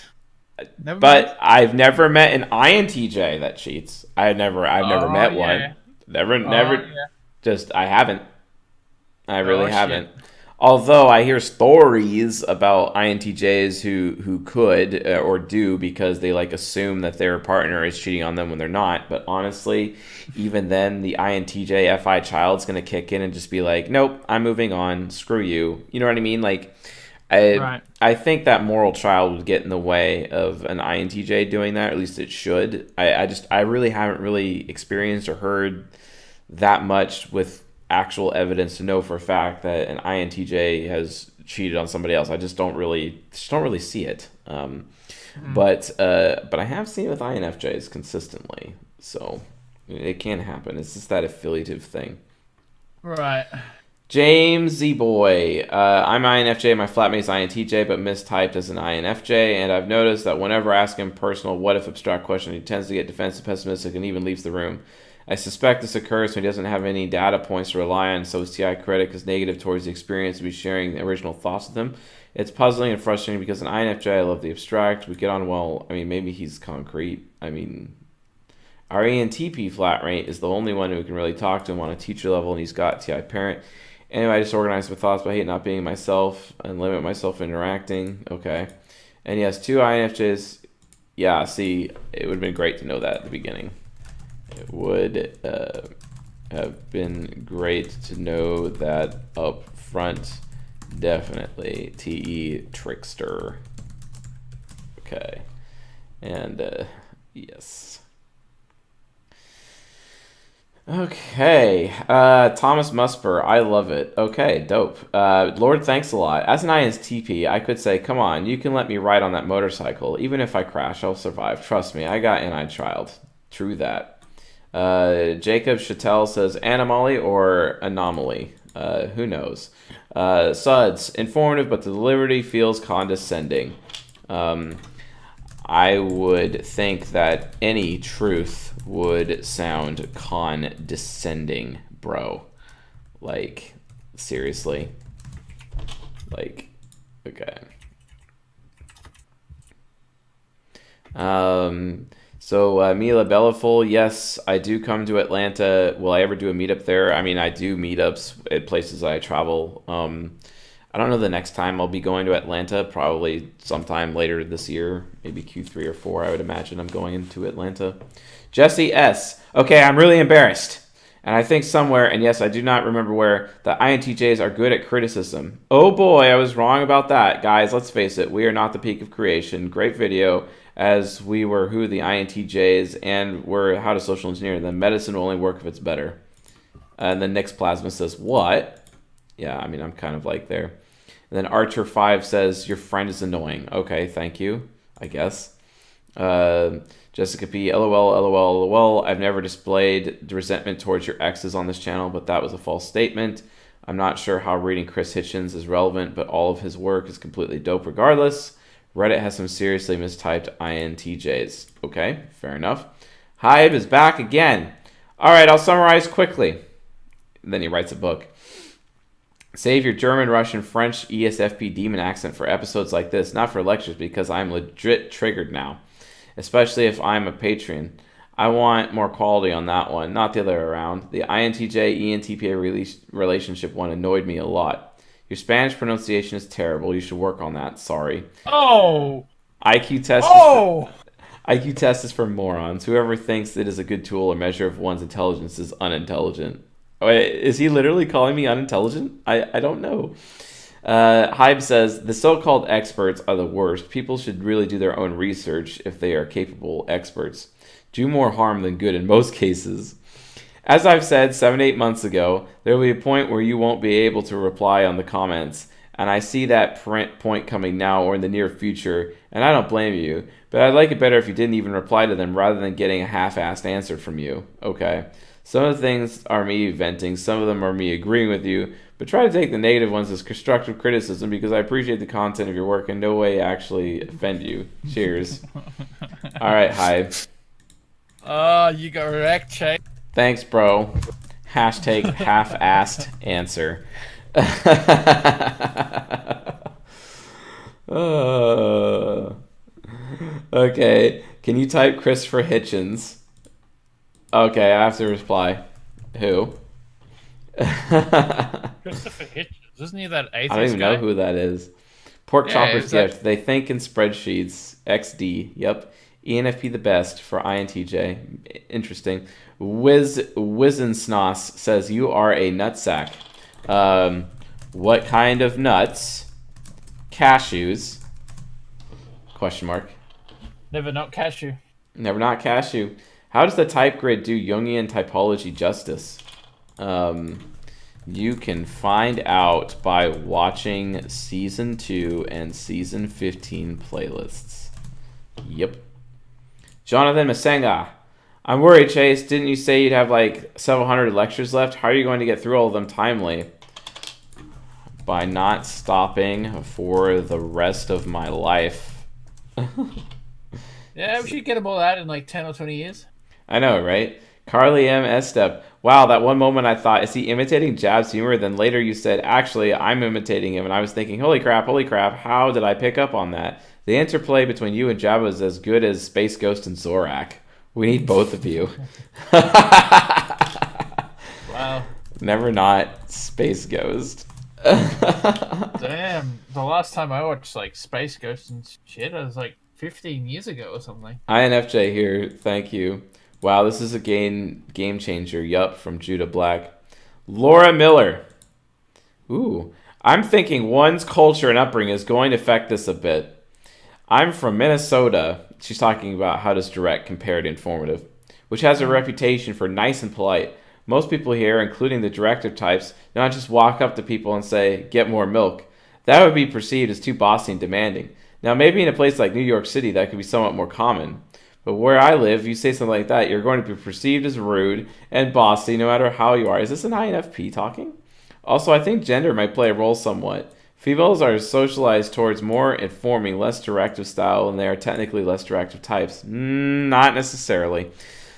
But I've never met an INTJ that cheats. I've never met one. Never. Yeah. Just, I haven't. I really haven't. Shit. Although I hear stories about INTJs who could or do because they like assume that their partner is cheating on them when they're not. But honestly, even then, the INTJ FI child's gonna kick in and just be like, "Nope, I'm moving on. Screw you." You know what I mean? Like, Right. I think that moral child would get in the way of an INTJ doing that. At least it should. I really haven't really experienced or heard that much with actual evidence to know for a fact that an INTJ has cheated on somebody else. I just don't really see it. But I have seen it with INFJs consistently, so it can happen. It's just that affiliative thing. Right. James Z Boy, I'm INFJ. My flatmate's INTJ, but mistyped as an INFJ, and I've noticed that whenever I ask him personal, what if abstract question, he tends to get defensive, pessimistic, and even leaves the room. I suspect this occurs when he doesn't have any data points to rely on, so his TI credit is negative towards the experience to be sharing the original thoughts with him. It's puzzling and frustrating because an INFJ, I love the abstract. We get on well. I mean, maybe he's concrete. I mean, our ENTP flat rate is the only one who can really talk to him on a teacher level, and he's got TI parent. Anyway, I just organize my thoughts, but I hate not being myself and limit myself interacting. Okay. And yes, two INFJs. Yeah, see, it would have been great to know that at the beginning. It would have been great to know that up front. Definitely. TE Trickster. Okay. And, yes. Okay. Thomas Musper. I love it. Okay, dope. Lord, thanks a lot. As an INTP, I could say, come on, you can let me ride on that motorcycle. Even if I crash, I'll survive. Trust me, I got an child. True that. Jacob Chattel says anomaly or anomaly. Who knows? Suds, informative, but the delivery feels condescending. I would think that any truth would sound condescending, bro. Like, seriously. Like, okay. So Mila Bellaful, yes, I do come to Atlanta. Will I ever do a meetup there? I mean, I do meetups at places I travel. I don't know the next time I'll be going to Atlanta. Probably sometime later this year, maybe Q3 or 4. I would imagine I'm going into Atlanta. Jesse S. Okay, I'm really embarrassed. And I think somewhere, and yes, I do not remember where, the INTJs are good at criticism. Oh boy, I was wrong about that. Guys, let's face it, we are not the peak of creation. Great video, as we were who the INTJs and were how to social engineer. Then medicine will only work if it's better. And then Nick's Plasma says, what? Yeah, I mean, I'm kind of like there. And then Archer5 says, your friend is annoying. Okay, thank you, I guess. Jessica P, LOL, LOL, LOL. I've never displayed resentment towards your exes on this channel, but that was a false statement. I'm not sure how reading Chris Hitchens is relevant, but all of his work is completely dope regardless. Reddit has some seriously mistyped INTJs. Okay, fair enough. Hybe is back again. All right, I'll summarize quickly. And then he writes a book. Save your German, Russian, French, ESFP demon accent for episodes like this, not for lectures, because I'm legit triggered now. Especially if I'm a Patreon. I want more quality on that one, not the other way around. The INTJ-ENTPA relationship one annoyed me a lot. Your Spanish pronunciation is terrible. You should work on that. Sorry. Oh! IQ test Oh! IQ test is for morons. Whoever thinks it is a good tool or measure of one's intelligence is unintelligent. Wait, is he literally calling me unintelligent? I don't know. Hybe says, the so-called experts are the worst. People should really do their own research if they are capable experts. Do more harm than good in most cases. As I've said 7-8 months ago, there will be a point where you won't be able to reply on the comments. And I see that point coming now or in the near future, and I don't blame you. But I'd like it better if you didn't even reply to them rather than getting a half-assed answer from you. Okay. Some of the things are me venting, some of them are me agreeing with you, but try to take the negative ones as constructive criticism because I appreciate the content of your work and no way actually offend you. Cheers. All right, Hybe. Oh, you got wrecked, Chase. Thanks, bro. Hashtag half-assed answer. Okay, can you type Christopher Hitchens? Okay, I have to reply. Who? Christopher Hitchens. Isn't he that I don't atheist even know guy? who that is. Pork Yeah, Chopper's is that Gift. They think in spreadsheets. XD. Yep. ENFP the best for INTJ. Interesting. Wizensnos says you are a nutsack. Um, what kind of nuts? Cashews? Question mark. never not cashew? Never not cashew. How does the type grid do Jungian typology justice? Um, you can find out by watching season 2 and season 15 playlists. Yep. Jonathan Masenga. I'm worried, Chase. Didn't you say you'd have like several hundred lectures left? How are you going to get through all of them timely? By not stopping for the rest of my life. Yeah, we should get them all out in like 10 or 20 years. I know, right? Carly M. Estep. Wow, that one moment I thought, is he imitating Jab's humor? Then later you said, actually, I'm imitating him. And I was thinking, holy crap, how did I pick up on that? The interplay between you and Jab is as good as Space Ghost and Zorak. We need both of you. Wow. Never not Space Ghost. Damn. The last time I watched like Space Ghost and shit, I was like 15 years ago or something. INFJ here, thank you. Wow, this is a game changer. Yup, from Judah Black. Laura Miller. Ooh, I'm thinking one's culture and upbringing is going to affect this a bit. I'm from Minnesota. She's talking about how does direct compare to informative, which has a reputation for nice and polite. Most people here, including the directive types, do not just walk up to people and say, get more milk. That would be perceived as too bossy and demanding. Now, maybe in a place like New York City, that could be somewhat more common. But where I live, you say something like that, you're going to be perceived as rude and bossy no matter how you are. Is this an INFP talking? Also, I think gender might play a role somewhat. Females are socialized towards more informing, less directive style, and they are technically less directive types. Not necessarily.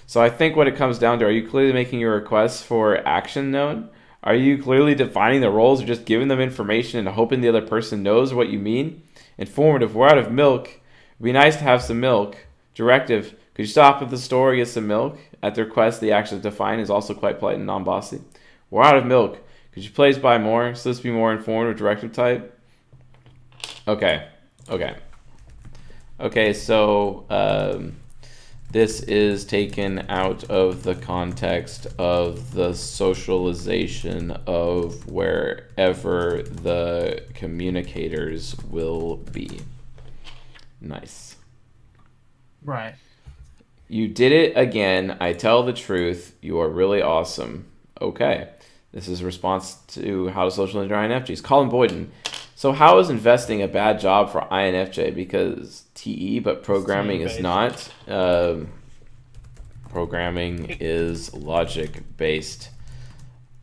So I think what it comes down to, are you clearly making your requests for action known? Are you clearly defining the roles or just giving them information and hoping the other person knows what you mean? Informative, we're out of milk. It'd be nice to have some milk. Directive, could you stop at the store and get some milk? At the request, the action to define is also quite polite and non-bossy. We're out of milk. Could you please buy more? So this be more informative directive type? Okay. So this is taken out of the context of the socialization of wherever the communicators will be. Nice. Right. You did it again. I tell the truth. You are really awesome. Okay. This is a response to how to socialize your INFJs. Colin Boyden. So how is investing a bad job for INFJ? Because TE, but programming is not. Programming is logic-based.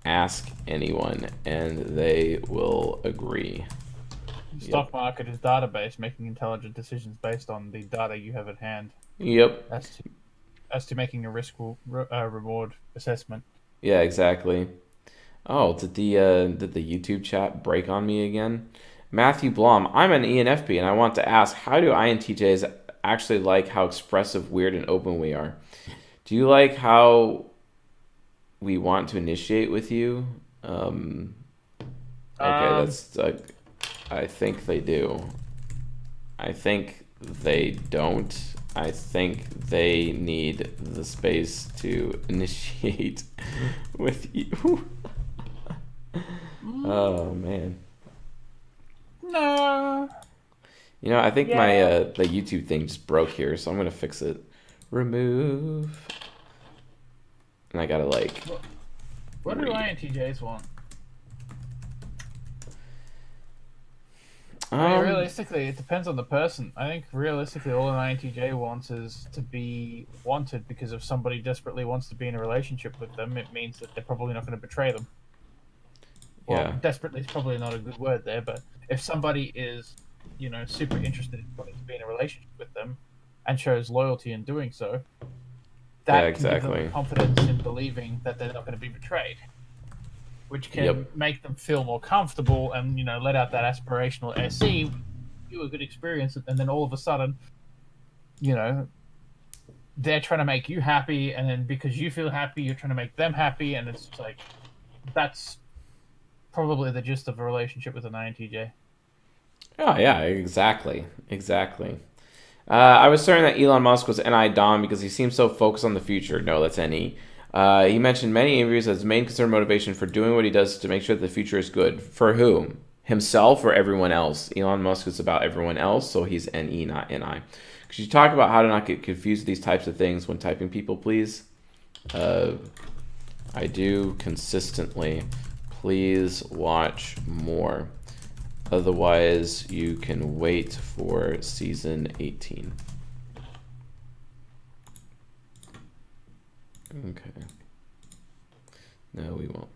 Ask anyone, and they will agree. The stock market is database, making intelligent decisions based on the data you have at hand. Yep. As to making a risk reward assessment. Yeah, exactly. Oh, did the YouTube chat break on me again? Matthew Blom, I'm an ENFP and I want to ask, how do INTJs actually like how expressive, weird, and open we are? Do you like how we want to initiate with you? That's I think they do. I think they don't. I think they need the space to initiate with you. Oh man. No. You know, I think my the YouTube thing just broke here, so I'm gonna fix it. Remove. And I gotta like. What do INTJs want? I mean, realistically, it depends on the person. I think realistically, all an INTJ wants is to be wanted, because if somebody desperately wants to be in a relationship with them, it means that they're probably not going to betray them. Well, Yeah. desperately is probably not a good word there, but if somebody is, super interested in wanting to be in a relationship with them and shows loyalty in doing so, that can give them confidence in believing that they're not going to be betrayed, which can make them feel more comfortable and, let out that aspirational SE, you a good experience, and then all of a sudden, they're trying to make you happy, and then because you feel happy, you're trying to make them happy, and it's like, that's probably the gist of a relationship with an INTJ. Oh yeah, exactly, exactly. I was certain that Elon Musk was NI Dom because he seems so focused on the future. No, that's NE. He mentioned many interviews as his main concern motivation for doing what he does to make sure that the future is good. For whom? Himself or everyone else? Elon Musk is about everyone else, so he's NE, not NI. Could you talk about how to not get confused with these types of things when typing people, please? I do consistently. Please watch more. Otherwise, you can wait for season 18. Okay. No, we won't.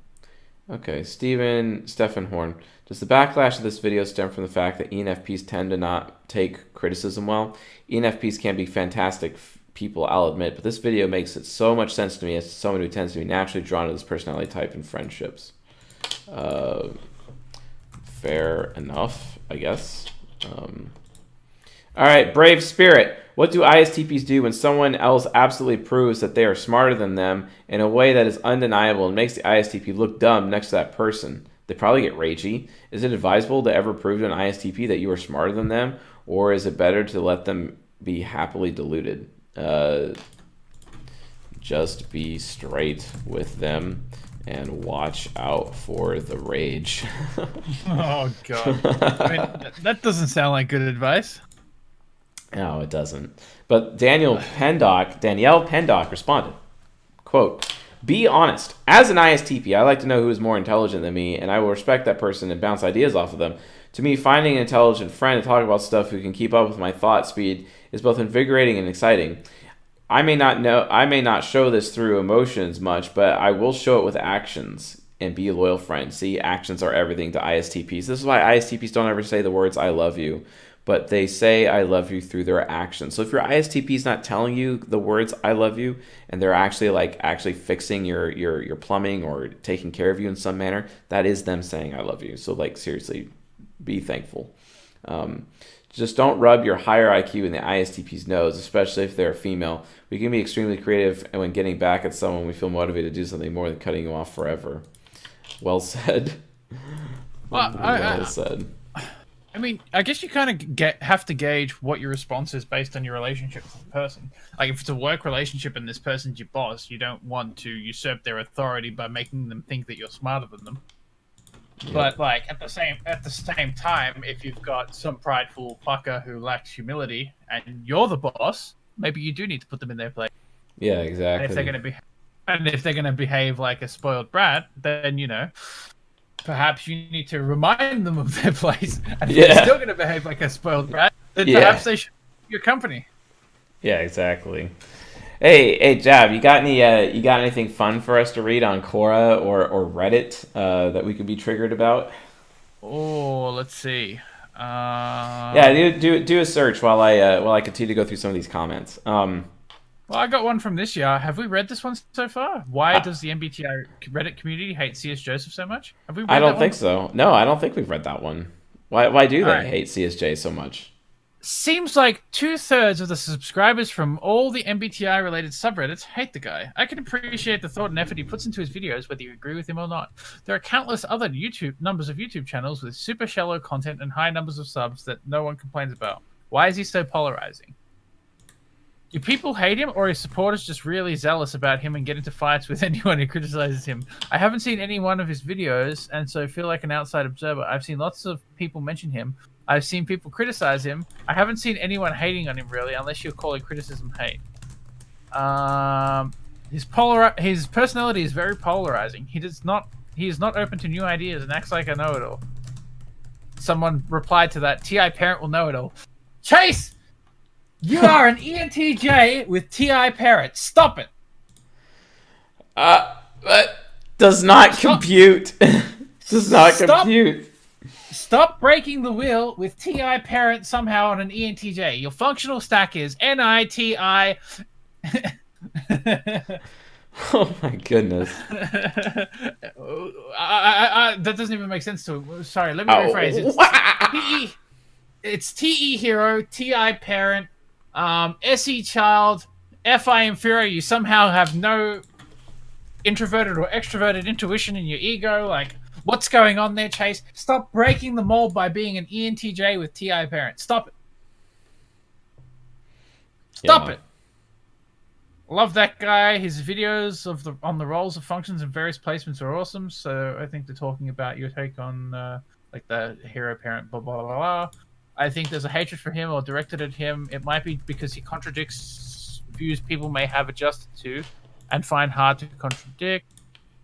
Okay, Stefan Horn. Does the backlash of this video stem from the fact that ENFPs tend to not take criticism well? ENFPs can be fantastic people, I'll admit, but this video makes it so much sense to me as someone who tends to be naturally drawn to this personality type in friendships. Fair enough, I guess. All right, Brave Spirit. What do ISTPs do when someone else absolutely proves that they are smarter than them in a way that is undeniable and makes the ISTP look dumb next to that person? They probably get ragey. Is it advisable to ever prove to an ISTP that you are smarter than them, or is it better to let them be happily deluded? Just be straight with them and watch out for the rage. Oh god. I mean, that doesn't sound like good advice. No, it doesn't. But Danielle Pendock responded, quote, be honest. As an ISTP, I like to know who is more intelligent than me, and I will respect that person and bounce ideas off of them. To me, finding an intelligent friend to talk about stuff who can keep up with my thought speed is both invigorating and exciting. I may not show this through emotions much, but I will show it with actions and be a loyal friend. See, actions are everything to ISTPs. This is why ISTPs don't ever say the words I love you, but they say I love you through their actions. So if your ISTP is not telling you the words I love you, and they're actually fixing your plumbing or taking care of you in some manner, that is them saying I love you. So seriously, be thankful. Just don't rub your higher IQ in the ISTP's nose, especially if they're a female. We can be extremely creative, and when getting back at someone, we feel motivated to do something more than cutting you off forever. Well said. Well said. I mean, I guess you kind of have to gauge what your response is based on your relationship with the person. Like, if it's a work relationship and this person's your boss, you don't want to usurp their authority by making them think that you're smarter than them. Yep. But like at the same time, if you've got some prideful fucker who lacks humility and you're the boss, maybe you do need to put them in their place. Yeah, exactly. And if they're gonna behave like a spoiled brat, then perhaps you need to remind them of their place. And if they're still gonna behave like a spoiled brat, then perhaps they should keep your company. Yeah, exactly. Hey, Jab, you got anything fun for us to read on Quora or Reddit that we could be triggered about? Oh, let's see. Do a search while I continue to go through some of these comments. Well, I got one from this year. Have we read this one so far? Why does the MBTI Reddit community hate CS Joseph so much? Have we read I don't think so. No, I don't think we've read that one. Why do they hate CSJ so much? Seems like 2/3 of the subscribers from all the MBTI-related subreddits hate the guy. I can appreciate the thought and effort he puts into his videos, whether you agree with him or not. There are countless other numbers of YouTube channels with super shallow content and high numbers of subs that no one complains about. Why is he so polarizing? Do people hate him, or his supporters just really zealous about him and get into fights with anyone who criticizes him? I haven't seen any one of his videos, and so feel like an outside observer. I've seen lots of people mention him. I've seen people criticize him. I haven't seen anyone hating on him, really, unless you're calling criticism hate. His personality is very polarizing. He is not open to new ideas and acts like a know-it-all. Someone replied to that, TI parent will know it all. Chase! You are an ENTJ with TI parent. Stop it! But does not compute. Does not compute. Stop breaking the wheel with TI parent somehow on an ENTJ. Your functional stack is NITI. Oh my goodness. That doesn't even make sense to me. Sorry, let me rephrase. It's TE hero, TI parent, SE child, FI inferior. You somehow have no introverted or extroverted intuition in your ego. Like, What's going on there, Chase? Stop breaking the mold by being an ENTJ with TI parents. Stop it. Stop Yeah. it. Love that guy. His videos on the roles of functions and various placements are awesome. So I think they're talking about your take on like the hero parent, blah blah blah blah. I think there's a hatred for him or directed at him. It might be because he contradicts views people may have adjusted to and find hard to contradict.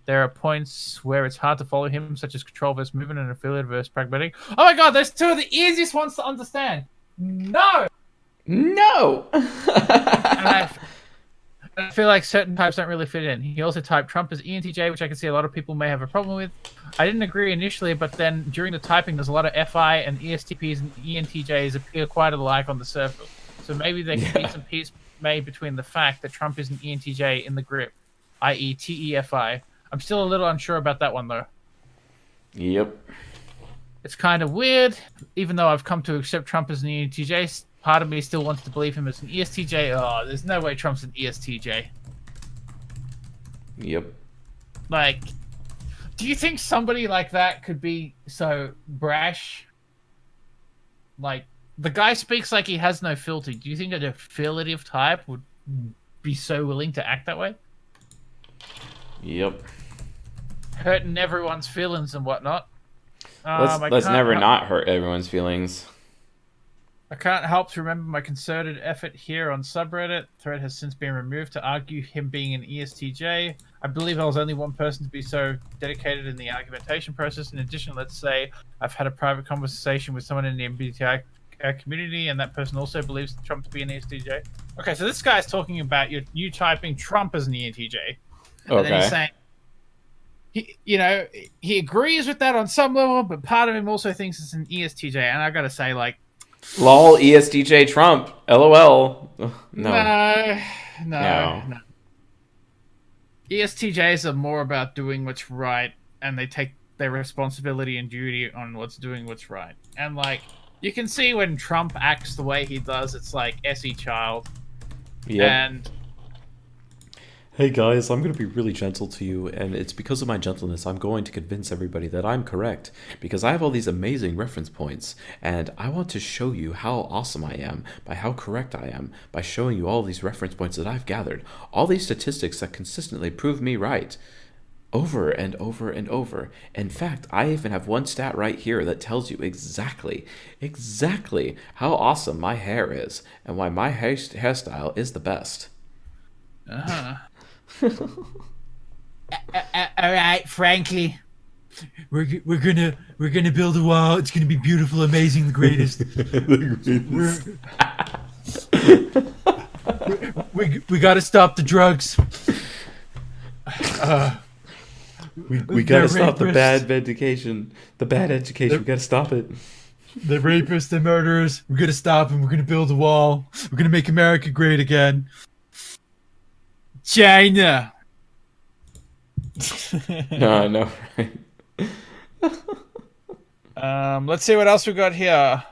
There are points where it's hard to follow him, such as control versus movement and affiliate versus pragmatic. Oh my god, those two are the easiest ones to understand. No! No. And I feel like certain types don't really fit in. He also typed Trump as ENTJ, which I can see a lot of people may have a problem with. I didn't agree initially, but then during the typing, there's a lot of FI and ESTPs and ENTJs appear quite alike on the surface. So maybe there can be some peace made between the fact that Trump is an ENTJ in the grip, i.e. TEFI. I'm still a little unsure about that one, though. Yep. It's kind of weird. Even though I've come to accept Trump as an ENTJ, part of me still wants to believe him as an ESTJ. Oh, there's no way Trump's an ESTJ. Yep. Like, do you think somebody like that could be so brash? Like, the guy speaks like he has no filter. Do you think an affiliative type would be so willing to act that way? Yep. Hurting everyone's feelings and whatnot. Let's never not hurt everyone's feelings. I can't help to remember my concerted effort here on subreddit. Thread has since been removed to argue him being an ESTJ. I believe I was only one person to be so dedicated in the argumentation process. In addition, let's say I've had a private conversation with someone in the MBTI community, and that person also believes Trump to be an ESTJ. Okay, so this guy's talking about you typing Trump as an ENTJ. And then he's saying, he agrees with that on some level, but part of him also thinks it's an ESTJ. And I gotta say, like, lol, ESTJ Trump. LOL. No. No. ESTJs are more about doing what's right, and they take their responsibility and duty on doing what's right. And, like, you can see when Trump acts the way he does, it's like SE child. Yep. And hey guys, I'm going to be really gentle to you, and it's because of my gentleness I'm going to convince everybody that I'm correct, because I have all these amazing reference points, and I want to show you how awesome I am by how correct I am, by showing you all these reference points that I've gathered, all these statistics that consistently prove me right, over and over and over. In fact, I even have one stat right here that tells you exactly how awesome my hair is, and why my hairstyle is the best. all right, Frankie, we're gonna build a wall. It's gonna be beautiful, amazing, the greatest. we gotta stop the drugs. We gotta stop the bad education. The bad education. We gotta stop it. The rapists, the murderers. We're gonna stop them. We're gonna build a wall. We're gonna make America great again. China. No, I know, right? Let's see what else we got here.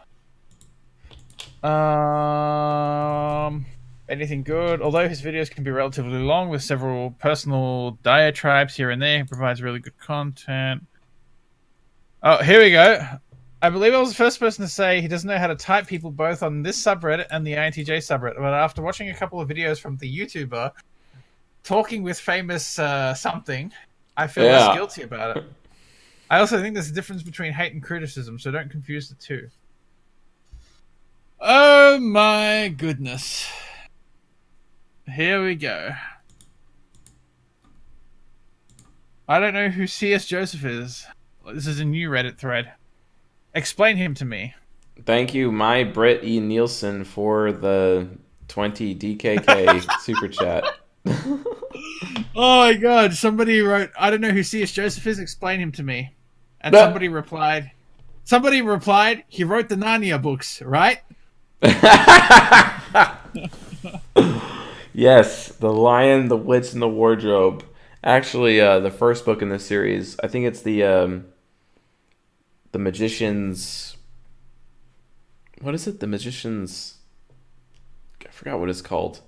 Anything good? Although his videos can be relatively long with several personal diatribes here and there, he provides really good content. Oh, here we go. I believe I was the first person to say he doesn't know how to type people both on this subreddit and the INTJ subreddit, but after watching a couple of videos from the YouTuber talking with famous something, I feel less guilty about it. I also think there's a difference between hate and criticism, so don't confuse the two. Oh my goodness. Here we go. I don't know who CS Joseph is. This is a new Reddit thread. Explain him to me. Thank you, my Britt E. Nielsen, for the 20 DKK super chat. Oh my god, somebody wrote, I don't know who C.S. Joseph is, explain him to me. And somebody replied, he wrote the Narnia books, right? Yes, The Lion, the Witch, and the Wardrobe. Actually, the first book in the series, I think it's the Magician's... What is it? The Magician's... I forgot what it's called.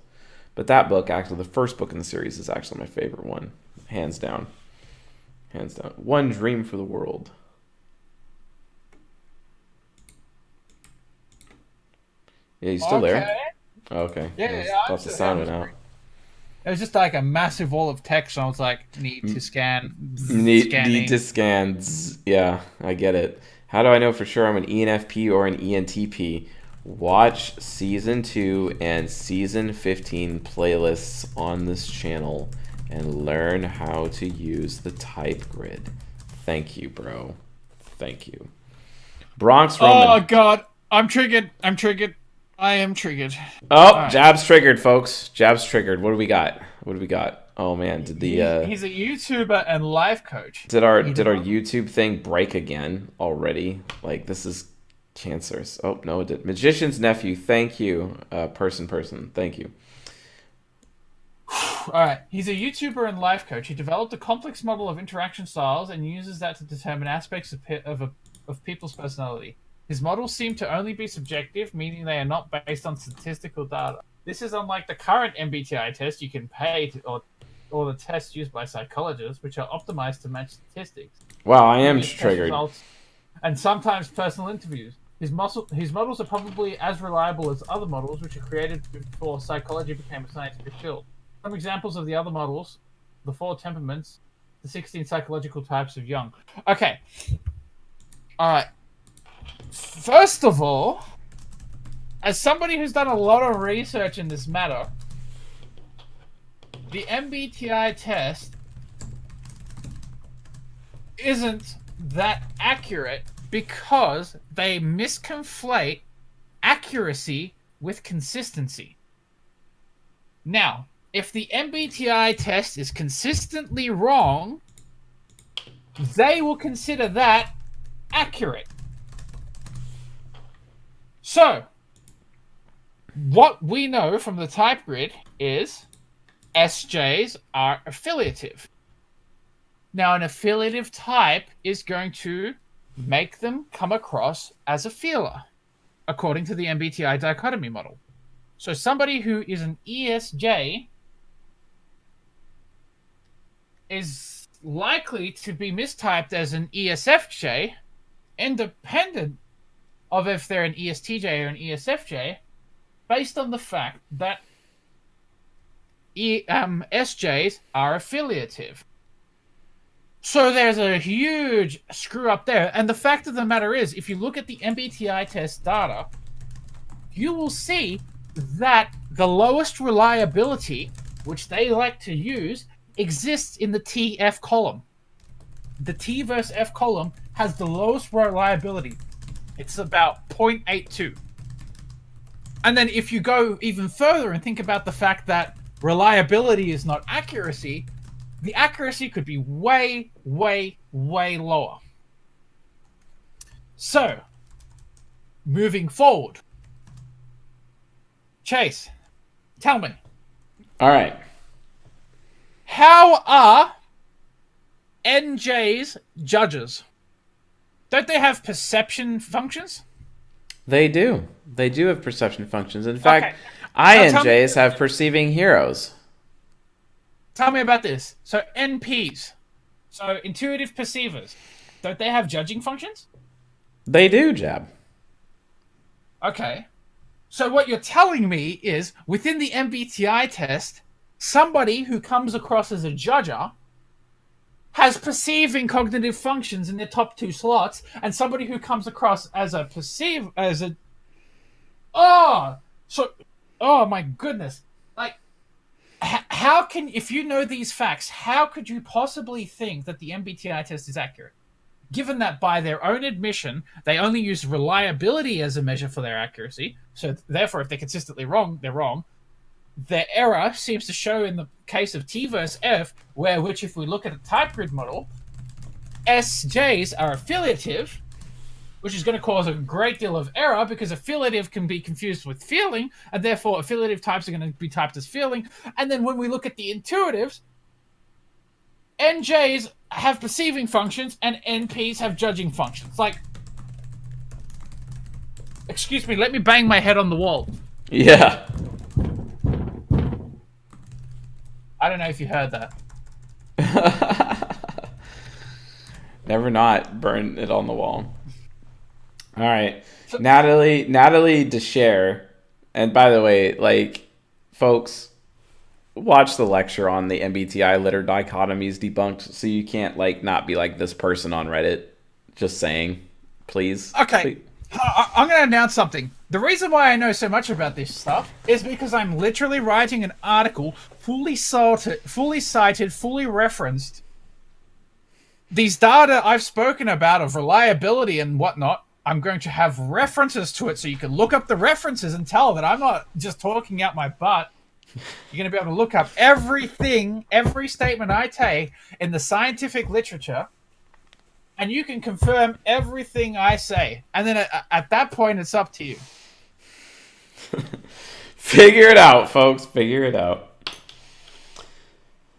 But that book, actually, the first book in the series is actually my favorite one. Hands down. Hands down. One dream for the world. Yeah, you still there? Okay. Oh, okay. Yeah, I'm Thought the still sound here. went out. It was just like a massive wall of text, and I was like, need to scan, Need to scanning. scan. Yeah, I get it. How do I know for sure I'm an ENFP or an ENTP? Watch season 2 and season 15 playlists on this channel and learn how to use the type grid. Thank you, bro. Thank you. Bronx Roman. Oh God, I'm triggered. I'm triggered. I am triggered. All Oh, right. Jab's triggered, folks. Jab's triggered. What do we got? What do we got? Oh man, did He's a YouTuber and life coach. did our He did our developed. YouTube thing break again already? Like this is cancerous. Oh no, it did. Magician's nephew. Thank you, person. Thank you. All right. He's a YouTuber and life coach. He developed a complex model of interaction styles and uses that to determine aspects of people's personality. His models seem to only be subjective, meaning they are not based on statistical data. This is unlike the current MBTI test you can pay to, or the tests used by psychologists, which are optimized to match statistics, Wow, I am previous test triggered. results, and sometimes personal interviews. His models are probably as reliable as other models, which are created before psychology became a scientific field. Some examples of the other models: the 4 temperaments, the 16 psychological types of Jung. Okay. All right. First of all, as somebody who's done a lot of research in this matter, the MBTI test isn't that accurate because they misconflate accuracy with consistency. Now, if the MBTI test is consistently wrong, they will consider that accurate. So, what we know from the type grid is SJs are affiliative. Now, an affiliative type is going to make them come across as a feeler, according to the MBTI dichotomy model. So somebody who is an ESJ is likely to be mistyped as an ESFJ, independent of if they're an ESTJ or an ESFJ, based on the fact that SJs are affiliative. So there's a huge screw up there. And the fact of the matter is, if you look at the MBTI test data, you will see that the lowest reliability, which they like to use, exists in the TF column. The T versus F column has the lowest reliability. It's about 0.82. And then if you go even further and think about the fact that reliability is not accuracy, the accuracy could be way, way, way lower. So, moving forward, Chase, tell me, All right. how are NJs judges? Don't they have perception functions? They do. They do have perception functions. In Okay. fact, INJs have perceiving heroes. Tell me about this. So NPs, so intuitive perceivers, don't they have judging functions? They do, Jab. Okay. So what you're telling me is within the MBTI test, somebody who comes across as a judger has perceiving cognitive functions in their top 2 slots, and somebody who comes across as a oh my goodness, like how can, if you know these facts, how could you possibly think that the MBTI test is accurate, given that by their own admission they only use reliability as a measure for their accuracy? So therefore, if they're consistently wrong, they're wrong. Their error seems to show in the case of T versus F, which if we look at a type grid model, SJs are affiliative, which is going to cause a great deal of error because affiliative can be confused with feeling, and therefore affiliative types are going to be typed as feeling. And then when we look at the intuitives, NJs have perceiving functions and NPs have judging functions. Like, excuse me, let me bang my head on the wall. Yeah. I don't know if you heard that. Never not burn it on the wall. All right, So, Natalie Desher, and by the way, like, folks, watch the lecture on the MBTI litter dichotomies debunked, so you can't like not be like this person on Reddit. Just saying, please. okay, Please. I'm going to announce something. The reason why I know so much about this stuff is because I'm literally writing an article fully cited, fully referenced. These data I've spoken about of reliability and whatnot, I'm going to have references to it so you can look up the references and tell that I'm not just talking out my butt. You're going to be able to look up everything, every statement I take in the scientific literature, and you can confirm everything I say. And then at that point, it's up to you. Figure it out, folks. Figure it out.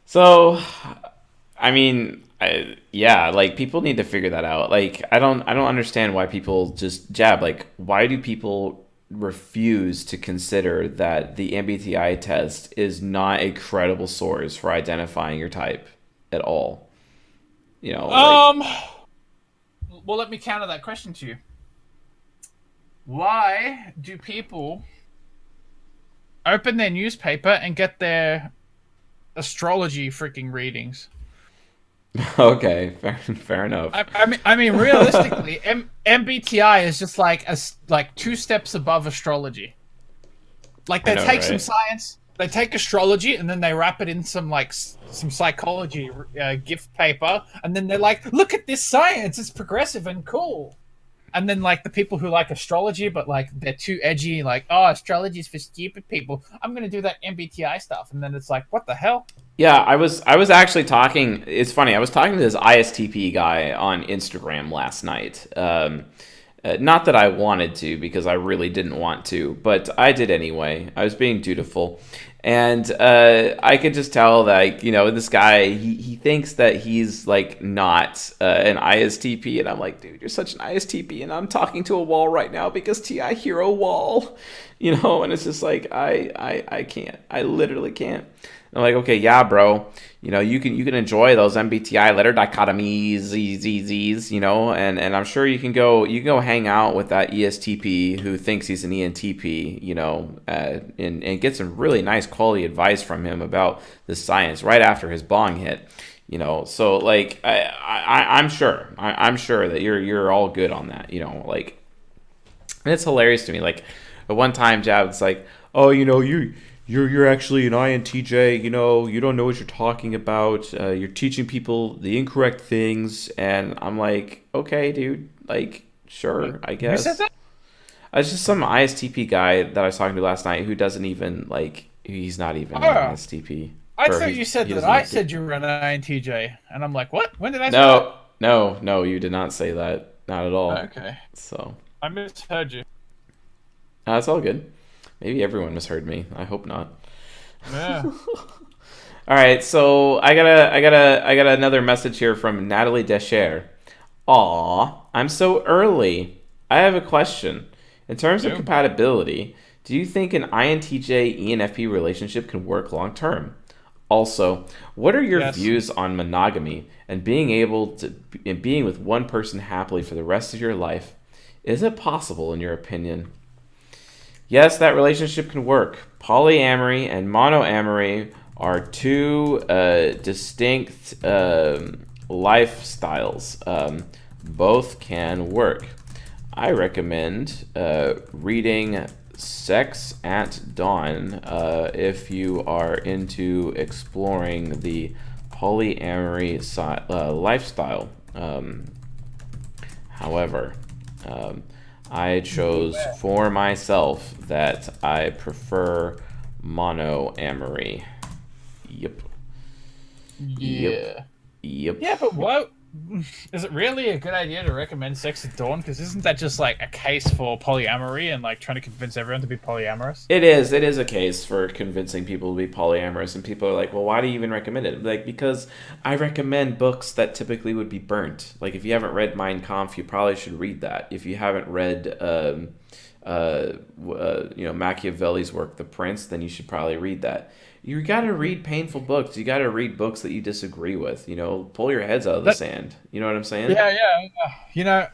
So, I mean, yeah, like people need to figure that out. Like, I don't understand why people just jab. Like, why do people refuse to consider that the MBTI test is not a credible source for identifying your type at all? You know, like, Well, let me counter that question to you. Why do people open their newspaper and get their astrology freaking readings? okay, fair enough. I mean, realistically, MBTI is just like two steps above astrology. Like they I know, take some right? science, they take astrology, and then they wrap it in some psychology gift paper, and then they're like, "Look at this science; it's progressive and cool." And then like the people who like astrology, but like they're too edgy, like, "Oh, astrology is for stupid people. I'm gonna do that MBTI stuff," and then it's like, "What the hell?" Yeah, I was actually talking. It's funny. I was talking to this ISTP guy on Instagram last night. Not that I wanted to, because I really didn't want to, but I did anyway. I was being dutiful, and I could just tell that, you know, this guy, he thinks that he's like not an ISTP, and I'm like, dude, you're such an ISTP, and I'm talking to a wall right now because TI hero wall, you know, and it's just like I can't. I literally can't. I'm like, okay, yeah, bro. You know, you can enjoy those MBTI letter dichotomies, Z's, you know, and I'm sure you can go hang out with that ESTP who thinks he's an ENTP, you know, and get some really nice quality advice from him about the science right after his bong hit, you know. So like, I'm sure that you're all good on that, you know, like, and it's hilarious to me. Like, at one time, Jab was like, oh, you know, you're actually an INTJ, you know, you don't know what you're talking about. You're teaching people the incorrect things. And I'm like, okay, dude, like, sure, I Who said guess. that? It's just some ISTP guy that I was talking to last night who doesn't even, like, he's not even an Oh, ISTP. I Or thought you said he that doesn't I like it. said you were an INTJ, and I'm like, what? When did I say that? No, you did not say that. Not at all. Okay, So, I misheard you. it's all good. Maybe everyone misheard me. I hope not. Yeah. All right, so I got another message here from Natalie Desher. Aw, I'm so early. I have a question. In terms of You? compatibility, do you think an INTJ ENFP relationship can work long term? Also, what are your Yes. views on monogamy and being with one person happily for the rest of your life? Is it possible in your opinion? Yes, that relationship can work. Polyamory and monoamory are two distinct lifestyles. Both can work. I recommend reading Sex at Dawn if you are into exploring the polyamory lifestyle. However, I chose for myself that I prefer monoamory. Yep. Yep. Yeah. Yep. Yeah, but what is it really a good idea to recommend Sex at Dawn? Because isn't that just like a case for polyamory and like trying to convince everyone to be polyamorous? It is. It is a case for convincing people to be polyamorous, and people are like, "Well, why do you even recommend it?" Like, because I recommend books that typically would be burnt. Like, if you haven't read Mein Kampf, you probably should read that. If you haven't read, you know, Machiavelli's work, The Prince, then you should probably read that. You got to read painful books. You got to read books that you disagree with. Pull your heads out of the That sand. You know what I'm saying? yeah, yeah. You know,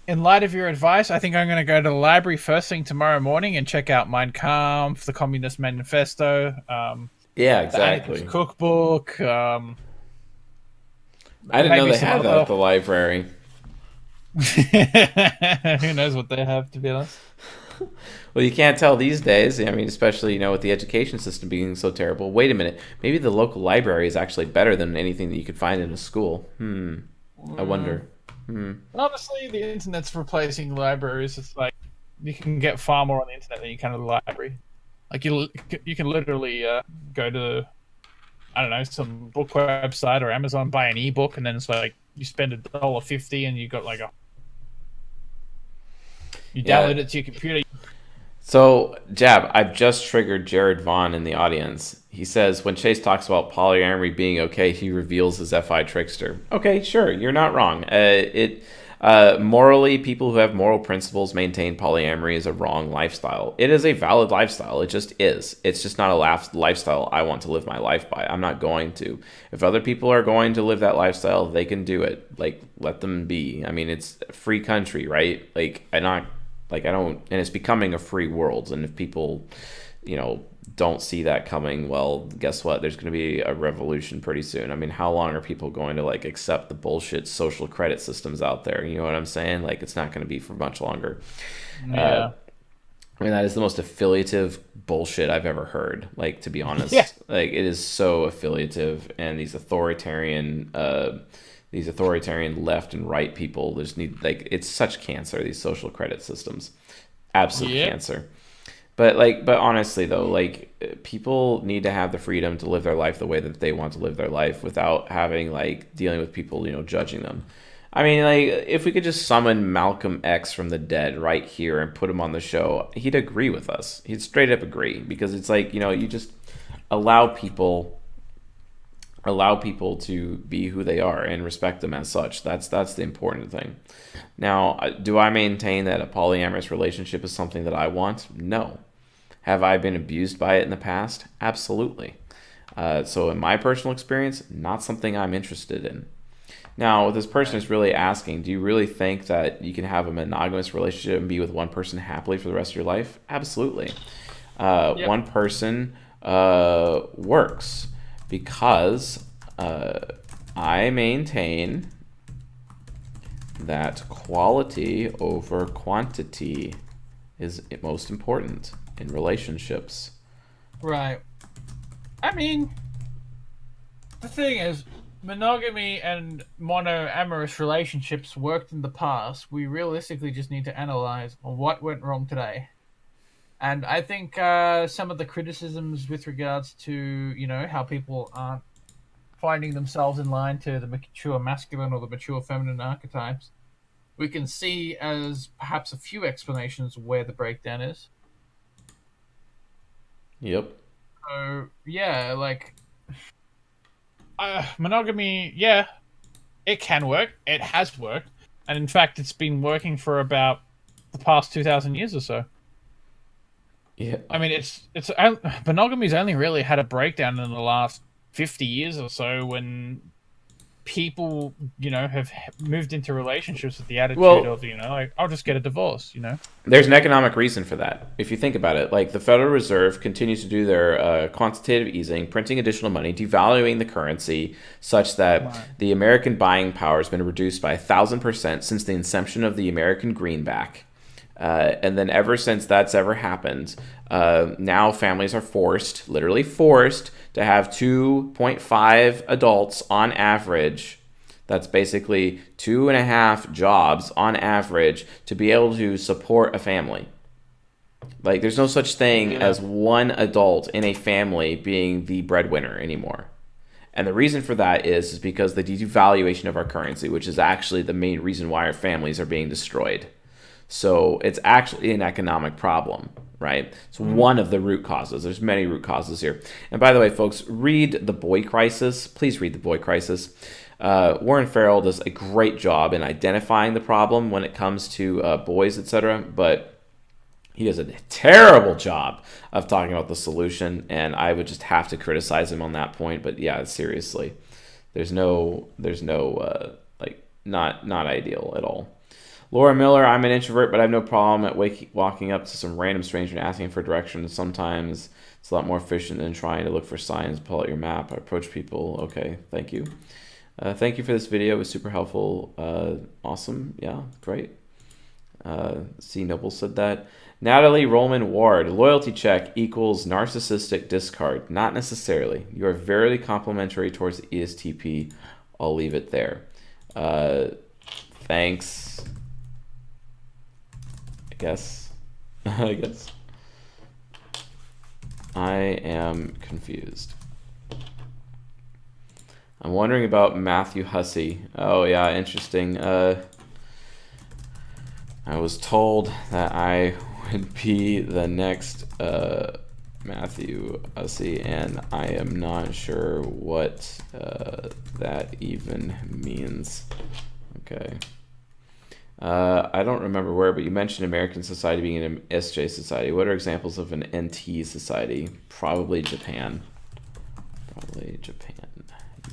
in light of your advice, I think I'm going to go to the library first thing tomorrow morning and check out Mein Kampf, the Communist Manifesto, Yeah, the Anarchist exactly. Cookbook, I didn't know maybe they some had that at other. the library. Who knows what they have, to be honest. Well, you can't tell these days. I mean, especially with the education system being so terrible. Wait a minute, maybe the local library is actually better than anything that you could find in a school. I Mm. wonder. Hmm. Honestly, the internet's replacing libraries. It's like you can get far more on the internet than you can at the library. Like you can literally go to, I don't know, some book website or Amazon, buy an ebook, and then it's like you spend $1.50 and you got like a you Yeah. download it to your computer. So, Jab, I've just triggered Jared Vaughn in the audience. He says when Chase talks about polyamory being okay, he reveals his FI trickster. Okay, sure, you're not wrong. It morally, people who have moral principles maintain polyamory is a wrong lifestyle. It is a valid lifestyle. It just is. It's just not a lifestyle I want to live my life by. I'm not going to. If other people are going to live that lifestyle, they can do it. Like, let them be. I mean, it's a free country, right? I don't, and it's becoming a free world. And if people, don't see that coming, well, guess what? There's going to be a revolution pretty soon. I mean, how long are people going to accept the bullshit social credit systems out there? You know what I'm saying? Like, it's not going to be for much longer. Uh, Yeah, I mean, that is the most affiliative bullshit I've ever heard. Like, to be yeah, honest, like it is so affiliative, and these authoritarian left and right people just need it's such cancer. These social credit systems, absolute yep, cancer. But honestly though, people need to have the freedom to live their life the way that they want to live their life without having dealing with people judging them. I mean, if we could just summon Malcolm X from the dead right here and put him on the show, he'd agree with us. He'd straight up agree, because it's you just allow people to be who they are and respect them as such. That's the important thing. Now, do I maintain that a polyamorous relationship is something that I want? No. Have I been abused by it in the past? Absolutely. So, in my personal experience, not something I'm interested in. Now, this person right, is really asking, do you really think that you can have a monogamous relationship and be with one person happily for the rest of your life? Absolutely. yep, One person works because uh, I maintain that quality over quantity is most important in relationships. right. I mean, the thing is, monogamy and monoamorous relationships worked in the past. We realistically just need to analyze what went wrong today. And I think some of the criticisms with regards to, how people aren't finding themselves in line to the mature masculine or the mature feminine archetypes, we can see as perhaps a few explanations where the breakdown is. Yep. So, yeah, monogamy, yeah, it can work. It has worked. And in fact, it's been working for about the past 2,000 years or so. Yeah. I mean, it's monogamy's only really had a breakdown in the last 50 years or so when people, have moved into relationships with the attitude Well, of, like, I'll just get a divorce. there's an economic reason for that. If you think about it, the Federal Reserve continues to do their quantitative easing, printing additional money, devaluing the currency, such that Right. the American buying power has been reduced by 1,000% since the inception of the American greenback. And then ever since that's ever happened, now families are forced, literally forced, to have 2.5 adults on average. That's basically 2.5 jobs on average to be able to support a family. There's no such thing Yeah. as one adult in a family being the breadwinner anymore. And the reason for that is because the devaluation of our currency, which is actually the main reason why our families are being destroyed. So it's actually an economic problem, right? It's Mhm. one of the root causes. There's many root causes here. And by the way, folks, read The Boy Crisis. Please read The Boy Crisis. Warren Farrell does a great job in identifying the problem when it comes to boys, etc. But He does a terrible job of talking about the solution, and I would just have to criticize him on that point. But yeah, seriously, there's no like not ideal at all. Laura Miller, I'm an introvert, but I have no problem at walking up to some random stranger and asking for directions. Sometimes it's a lot more efficient than trying to look for signs, pull out your map. I approach people. Okay, thank you. Thank you for this video. It was super helpful. Awesome. Yeah, great. C. Noble said that. Natalie Rollman Ward, loyalty check equals narcissistic discard. Not necessarily. You are very complimentary towards the ESTP. I'll leave it there. Thanks. I guess. I am confused. I'm wondering about Matthew Hussey. Oh yeah, interesting. I was told that I would be the next Matthew Hussey, and I am not sure what that even means. Okay. I don't remember where, but you mentioned American society being an SJ society. What are examples of an NT society? Probably Japan.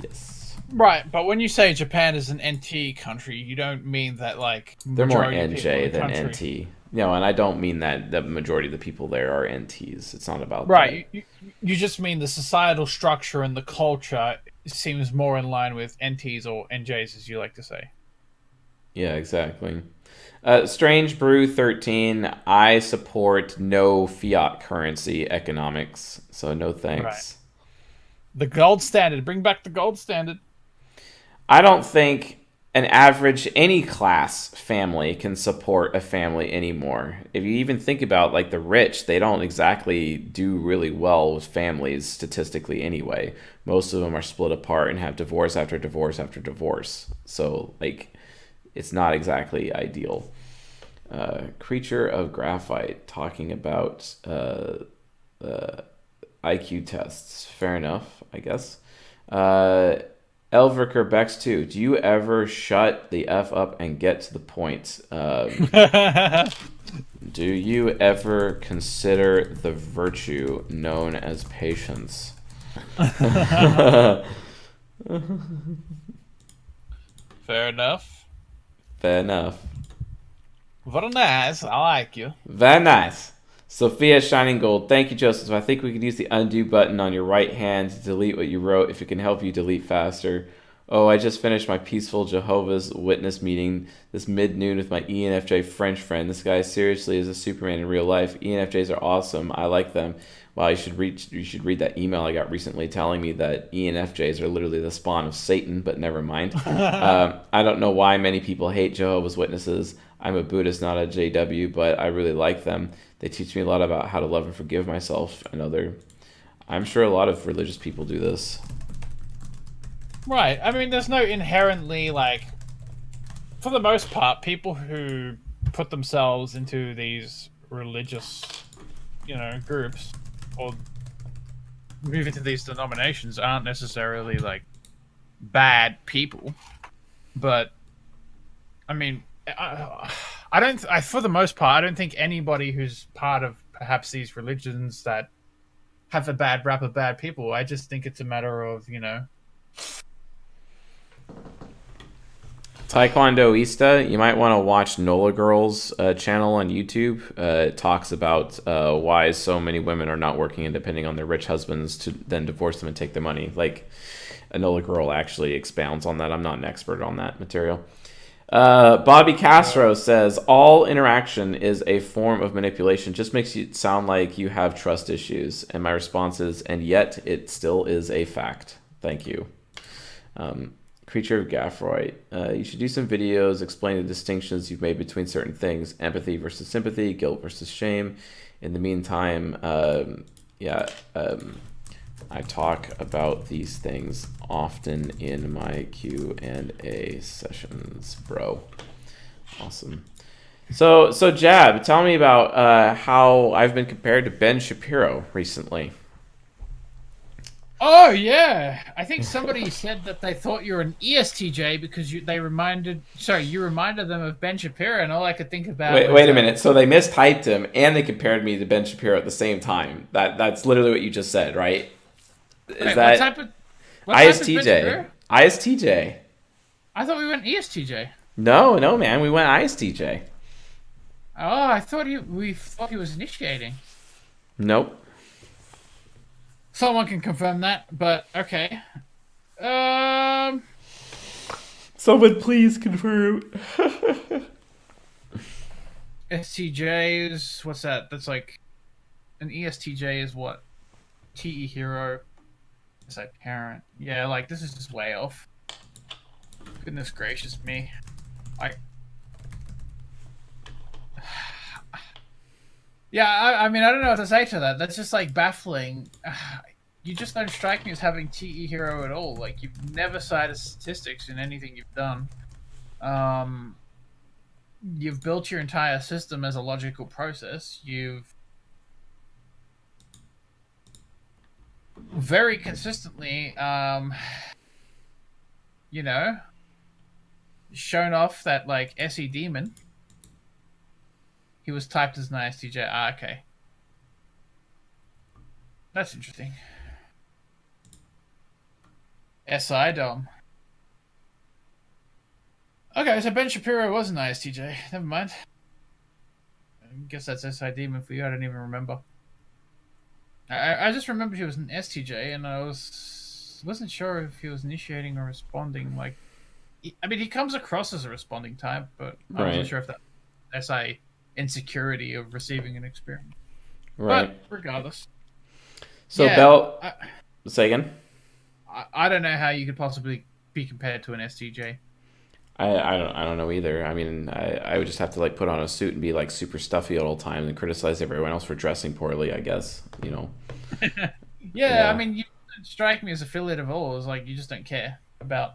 Yes. Right, but when you say Japan is an NT country, you don't mean that like they're more NJ than NT. No, and I don't mean that the majority of the people there are NTs. It's not about right. You just mean the societal structure and the culture seems more in line with NTs or NJs, as you like to say. Yeah, exactly. Strange Brew 13. I support no fiat currency economics, so no thanks. Right. The gold standard. Bring back the gold standard. I don't think an average any class family can support a family anymore. If you even think about like the rich, they don't exactly do really well with families statistically anyway. Most of them are split apart and have divorce after divorce after divorce. So like it's not exactly ideal. Creature of Graphite talking about IQ tests. Fair enough, I guess. Elviker Bex 2. Do you ever shut the F up and get to the point? Do you ever consider the virtue known as patience? Fair enough. Fair enough. Very nice. I like you. Very nice. Sophia Shining Gold. Thank you, Joseph. I think we could use the undo button on your right hand to delete what you wrote if it can help you delete faster. Oh, I just finished my peaceful Jehovah's Witness meeting this mid-noon with my ENFJ French friend. This guy seriously is a Superman in real life. ENFJs are awesome. I like them. Wow, you should read that email I got recently telling me that ENFJs are literally the spawn of Satan, but never mind. I don't know why many people hate Jehovah's Witnesses. I'm a Buddhist, not a JW, but I really like them. They teach me a lot about how to love and forgive myself and other. I'm sure a lot of religious people do this. Right. I mean, there's no inherently, like, for the most part, people who put themselves into these religious, groups or move into these denominations aren't necessarily, like, bad people. But, I mean, for the most part, I don't think anybody who's part of perhaps these religions that have a bad rap of bad people. I just think it's a matter of, Taekwondoista, you might want to watch Nola Girl's channel on YouTube. It talks about why so many women are not working and depending on their rich husbands to then divorce them and take their money. Like, Nola Girl actually expounds on that. I'm not an expert on that material. Bobby Castro says, all interaction is a form of manipulation. Just makes it sound like you have trust issues. And my response is, and yet it still is a fact. Thank you. Creature of Gaffroy. You should do some videos explaining the distinctions you've made between certain things. Empathy versus sympathy, guilt versus shame. In the meantime, I talk about these things often in my Q&A sessions, bro. Awesome. So Jab, tell me about how I've been compared to Ben Shapiro recently. Oh yeah, I think somebody said that they thought you were an ESTJ because you reminded them of Ben Shapiro, and all I could think about was Wait a minute. So they mistyped him and they compared me to Ben Shapiro at the same time. That's literally what you just said, right? Is wait, that what type is Ben ISTJ? Shapiro? ISTJ. I thought we went ESTJ. No, no, man. We went ISTJ. Oh, we thought he was initiating. Nope. Someone can confirm that, but okay. Someone please confirm. STJs, what's that? That's like an ESTJ is what? TE hero. It's like parent. Yeah, like this is just way off. Goodness gracious me. Yeah, I mean, I don't know what to say to that. That's just like baffling. You just don't strike me as having TE hero at all. Like you've never cited statistics in anything you've done. You've built your entire system as a logical process. You've very consistently, you know, shown off that like SE demon. He was typed as an ISTJ. Ah, okay. That's interesting. SI Dom. Okay, so Ben Shapiro was an ISTJ. Never mind. I guess that's SI Demon for you. I don't even remember. I just remember he was an STJ, and I wasn't sure if he was initiating or responding. Like, I mean, he comes across as a responding type, but I wasn't sure if that SI insecurity of receiving an experience. Right. But regardless. So yeah, say again. I don't know how you could possibly be compared to an STJ. I don't know either. I mean, I would just have to like put on a suit and be like super stuffy all the time and criticize everyone else for dressing poorly, I guess, you know. Yeah, I mean, you don't strike me as affiliate of all. It's like you just don't care about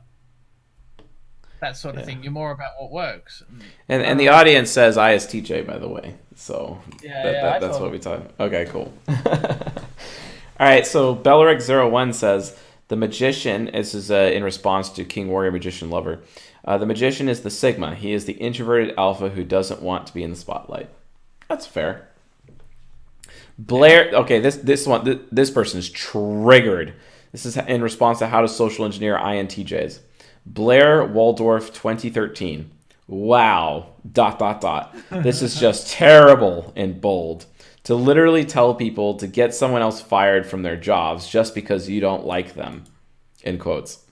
that sort of thing. You're more about what works. And the audience says ISTJ, by the way. So that's what we talk. Okay, cool. All right, so Belleric01 says the magician is in response to King Warrior Magician Lover. The magician is the Sigma. He is the introverted alpha who doesn't want to be in the spotlight. That's fair. Blair. Okay, this person is triggered. This is in response to how to social engineer INTJs. Blair Waldorf 2013. Wow. ... This is just terrible in bold. To literally tell people to get someone else fired from their jobs just because you don't like them. In quotes.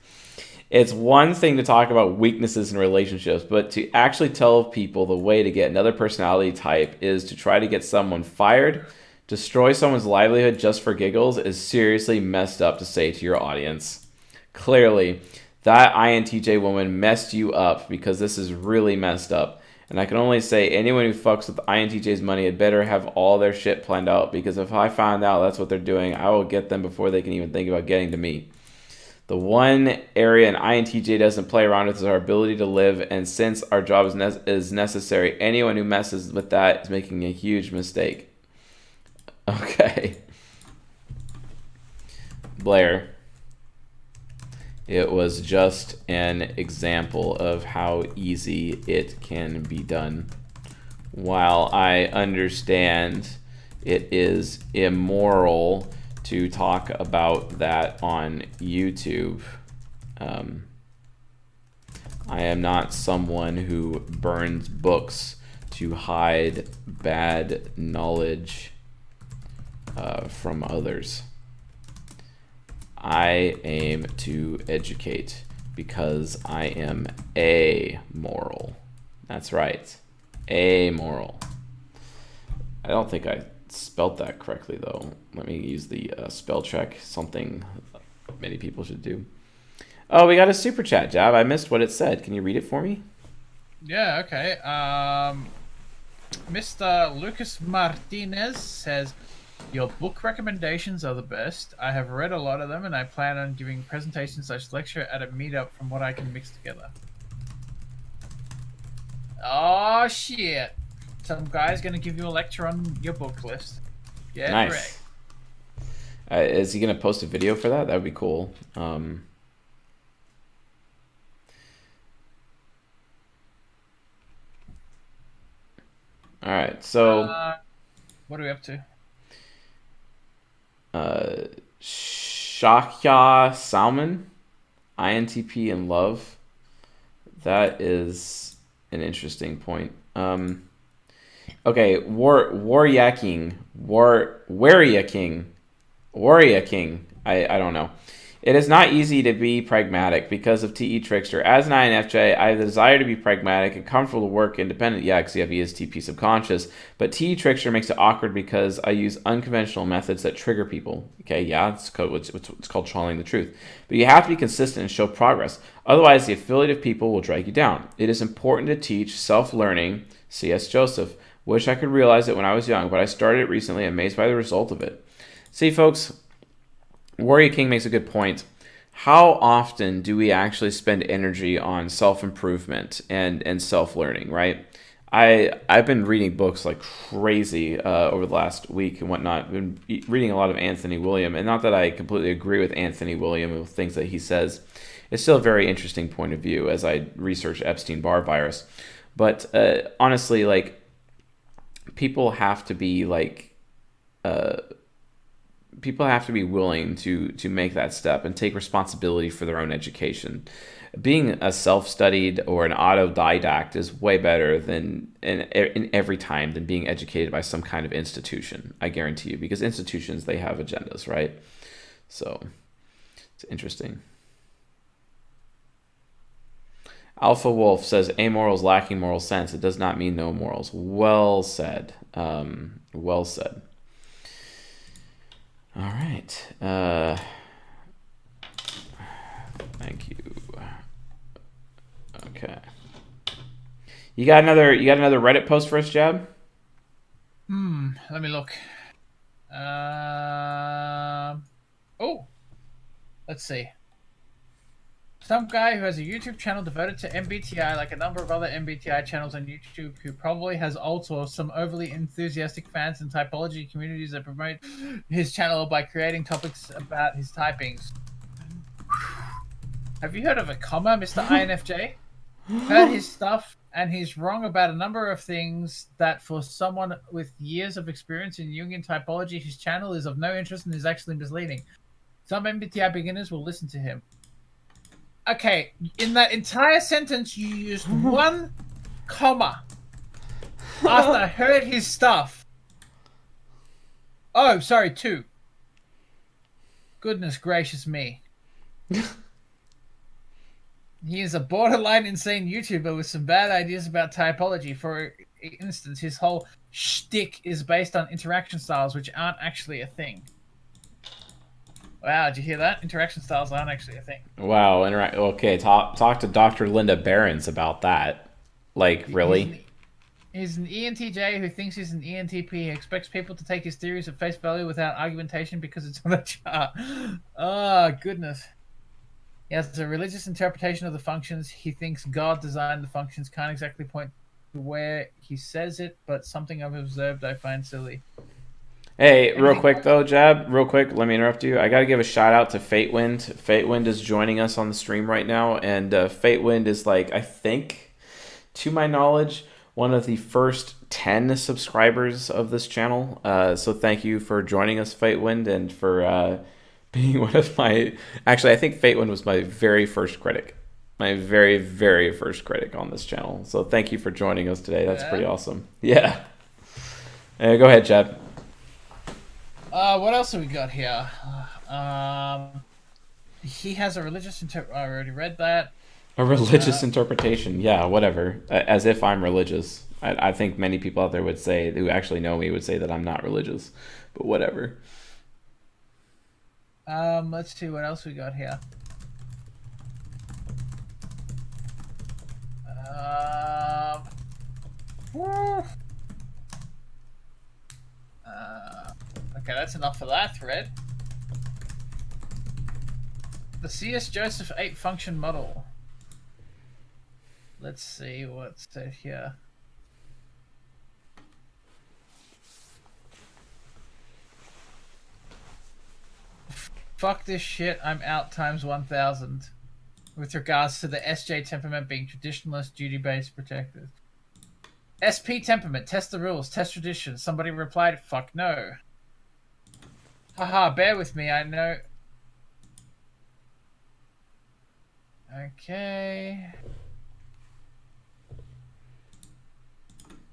It's one thing to talk about weaknesses in relationships, but to actually tell people the way to get another personality type is to try to get someone fired, destroy someone's livelihood just for giggles is seriously messed up to say to your audience. Clearly, that INTJ woman messed you up because this is really messed up. And I can only say anyone who fucks with INTJ's money had better have all their shit planned out, because if I find out that's what they're doing, I will get them before they can even think about getting to me. The one area an INTJ doesn't play around with is our ability to live, and since our job is necessary, anyone who messes with that is making a huge mistake. Okay. Blair. It was just an example of how easy it can be done. While I understand it is immoral to talk about that on YouTube, I am not someone who burns books to hide bad knowledge from others. I aim to educate because I am amoral. That's right, amoral. I don't think I spelled that correctly, though. Let me use the spell check, something many people should do. Oh, we got a super chat, Jab. I missed what it said. Can you read it for me? Yeah, okay. Mr. Lucas Martinez says, your book recommendations are the best. I have read a lot of them, and I plan on giving presentation/lecture at a meetup from what I can mix together. Oh, shit. Some guy's going to give you a lecture on your book list. Yeah, nice. correct. Is he gonna post a video for that? That would be cool. All right, so What are we up to? Shakya Salman, INTP and love. That is an interesting point. Okay, Warrior King, Warrior King. I don't know. It is not easy to be pragmatic because of TE Trickster. As an INFJ, I have the desire to be pragmatic and comfortable to work independent. Yeah, because you have ESTP subconscious. But TE Trickster makes it awkward because I use unconventional methods that trigger people. Okay, yeah, it's called channeling the truth. But you have to be consistent and show progress. Otherwise, the affiliative people will drag you down. It is important to teach self-learning. C.S. Joseph. Wish I could realize it when I was young, but I started it recently, amazed by the result of it. See, folks, Warrior King makes a good point. How often do we actually spend energy on self-improvement and self-learning, right? I've been reading books like crazy over the last week and whatnot. I've been reading a lot of Anthony William, and not that I completely agree with Anthony William and things that he says. It's still a very interesting point of view as I research Epstein-Barr virus. But honestly, like, people have to be like people have to be willing to make that step and take responsibility for their own education. Being a self-studied or an autodidact is way better than in every time than being educated by some kind of institution. I guarantee you, because institutions, they have agendas, right? So it's interesting. Alpha Wolf says amorals lacking moral sense. It does not mean no morals. Well said. Well said. All right. Thank you. Okay. You got another Reddit post for us, Jab? Let me look. Oh, let's see. Some guy who has a YouTube channel devoted to MBTI, like a number of other MBTI channels on YouTube, who probably has also some overly enthusiastic fans and typology communities that promote his channel by creating topics about his typings. Have you heard of a comma, Mr. INFJ? Heard his stuff, and he's wrong about a number of things that for someone with years of experience in Jungian typology, his channel is of no interest and is actually misleading. Some MBTI beginners will listen to him. Okay, in that entire sentence, you used one comma after I heard his stuff. Oh, sorry, two. Goodness gracious me. He is a borderline insane YouTuber with some bad ideas about typology. For instance, his whole shtick is based on interaction styles, which aren't actually a thing. Wow, did you hear that? Interaction styles aren't actually a thing. Wow. Okay. Talk to Dr. Linda Behrens about that. Like, really? He's an ENTJ who thinks he's an ENTP. He expects people to take his theories at face value without argumentation because it's on a chart. Oh, goodness. He has a religious interpretation of the functions. He thinks God designed the functions. Can't exactly point to where he says it, but something I've observed I find silly. Hey, real quick though, Jab, real quick, let me interrupt you. I got to give a shout out to Fatewind. Fatewind is joining us on the stream right now, and Fatewind is, like, I think, to my knowledge, one of the first 10 subscribers of this channel. So thank you for joining us, Fatewind, and for being one of my... Actually, I think Fatewind was my very first critic. My very, very first critic on this channel. So thank you for joining us today. That's pretty awesome. Yeah. Go ahead, Jab. What else have we got here? He has a religious I already read that. A religious interpretation. Yeah, whatever. As if I'm religious. I think many people out there would say, who actually know me, would say that I'm not religious. But whatever. Let's see what else we got here. Okay, that's enough for that thread. The CS Joseph 8 function model. Let's see what's said here. Fuck this shit, I'm out times 1000. With regards to the SJ temperament being traditionalist, duty-based, protective. SP temperament, test the rules, test tradition. Somebody replied, fuck no. Haha, bear with me, I know. Okay.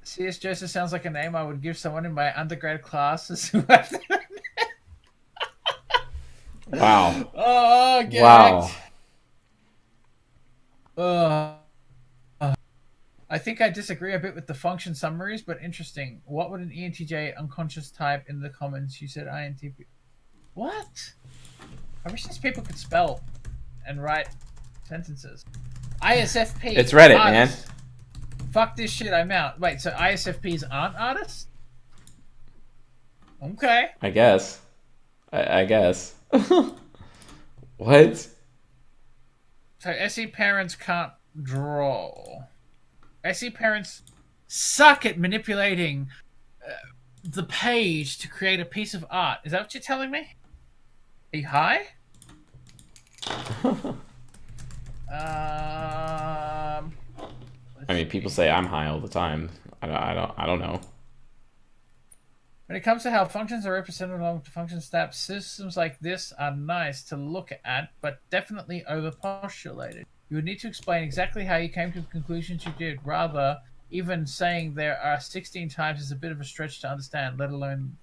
CS Joseph sounds like a name I would give someone in my undergrad classes who have to... Wow. Oh, get Wow. I think I disagree a bit with the function summaries, but interesting. What would an ENTJ unconscious type in the comments? You said INTP. What? I wish these people could spell and write sentences. ISFP. It's Reddit, artist. man. Fuck this shit, I'm out. Wait, so ISFPs aren't artists? Okay. I guess. I guess. What? So SE parents can't draw. SE parents suck at manipulating the page to create a piece of art. Is that what you're telling me? Are you high? I mean, people say I'm high all the time. I don't know. When it comes to how functions are represented along with the function steps, systems like this are nice to look at, but definitely over-postulated. You would need to explain exactly how you came to the conclusions you did. Rather, even saying there are 16 types is a bit of a stretch to understand, let alone...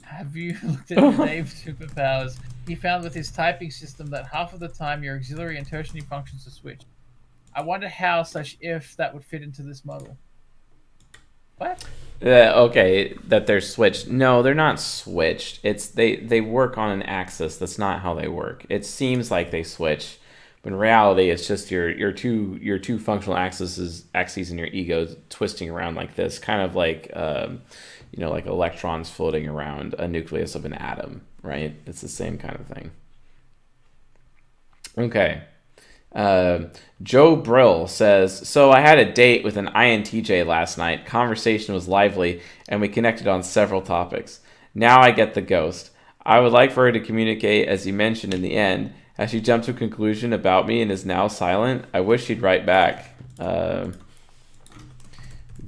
Have you looked at Dave's superpowers? He found with his typing system that half of the time your auxiliary and tertiary functions are switched. I wonder how / if that would fit into this model. What? Okay, that they're switched. No, they're not switched. It's they work on an axis. That's not how they work. It seems like they switch, but in reality, it's just your two functional axes in your ego twisting around like this, kind of like like electrons floating around a nucleus of an atom, right? It's the same kind of thing. Okay. Joe Brill says, so I had a date with an INTJ last night. Conversation was lively, and we connected on several topics. Now I get the ghost. I would like for her to communicate, as you mentioned in the end. Has she jumped to a conclusion about me and is now silent? I wish she'd write back.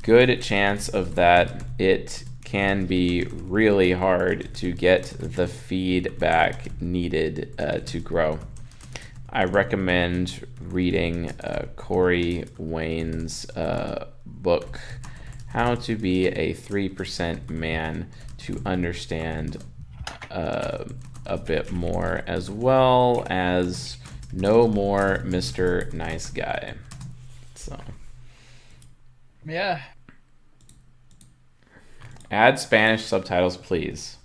Good chance of that. It can be really hard to get the feedback needed to grow. I recommend reading Corey Wayne's book, How to Be a 3% Man, to understand a bit more, as well as No More Mr. Nice Guy. So, yeah. Add Spanish subtitles, please.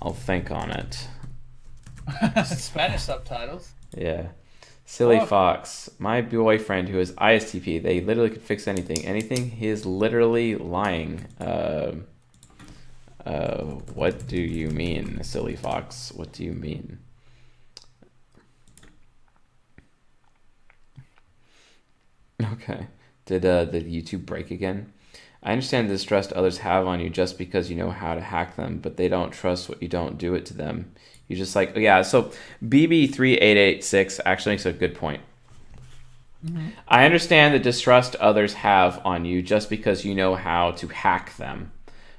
I'll think on it. Spanish subtitles? Yeah. Silly Fox. My boyfriend who is ISTP, they literally could fix anything. Anything? He is literally lying. What do you mean, Silly Fox? What do you mean? Okay. Did YouTube break again? I understand the distrust others have on you just because you know how to hack them, but they don't trust what you don't do it to them. You're just like, yeah, so BB3886 actually makes a good point. Mm-hmm. I understand the distrust others have on you just because you know how to hack them,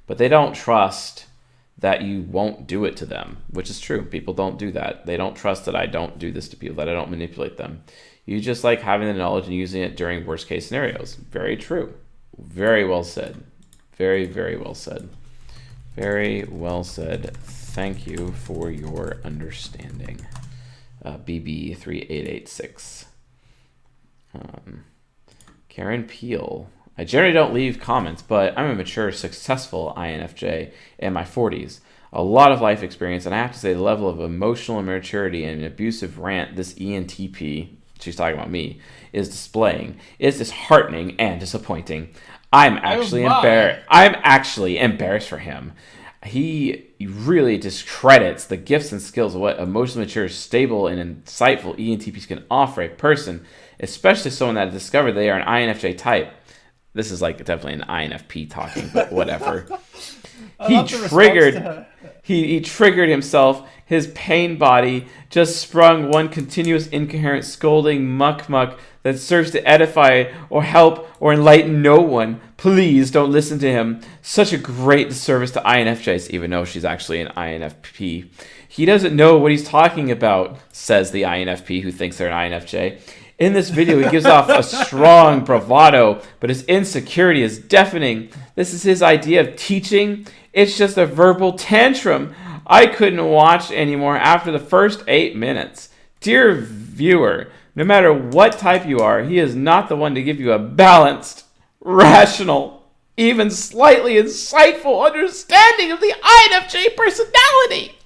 but they don't trust that you won't do it to them, which is true. People don't do that. They don't trust that I don't do this to people, that I don't manipulate them. You just like having the knowledge and using it during worst case scenarios. Very true. Very well said. Very, very well said. Very well said. Thank you for your understanding. BB3886. Karen Peel. I generally don't leave comments, but I'm a mature, successful INFJ in my 40s. A lot of life experience, and I have to say the level of emotional immaturity and abusive rant this ENTP, she's talking about me, is displaying is disheartening and disappointing. I'm actually embarrassed for him. He really discredits the gifts and skills of what emotionally mature, stable, and insightful ENTPs can offer a person, especially someone that has discovered they are an INFJ type. This is like definitely an INFP talking, but whatever. He triggered himself. His pain body just sprung one continuous incoherent scolding muck that serves to edify or help or enlighten no one. Please don't listen to him. Such a great disservice to INFJs, even though she's actually an INFP. He doesn't know what he's talking about, says the INFP who thinks they're an INFJ. In this video, he gives off a strong bravado, but his insecurity is deafening. This is his idea of teaching. It's just a verbal tantrum. I couldn't watch anymore after the first 8 minutes. Dear viewer, no matter what type you are, he is not the one to give you a balanced, rational, even slightly insightful understanding of the INFJ personality.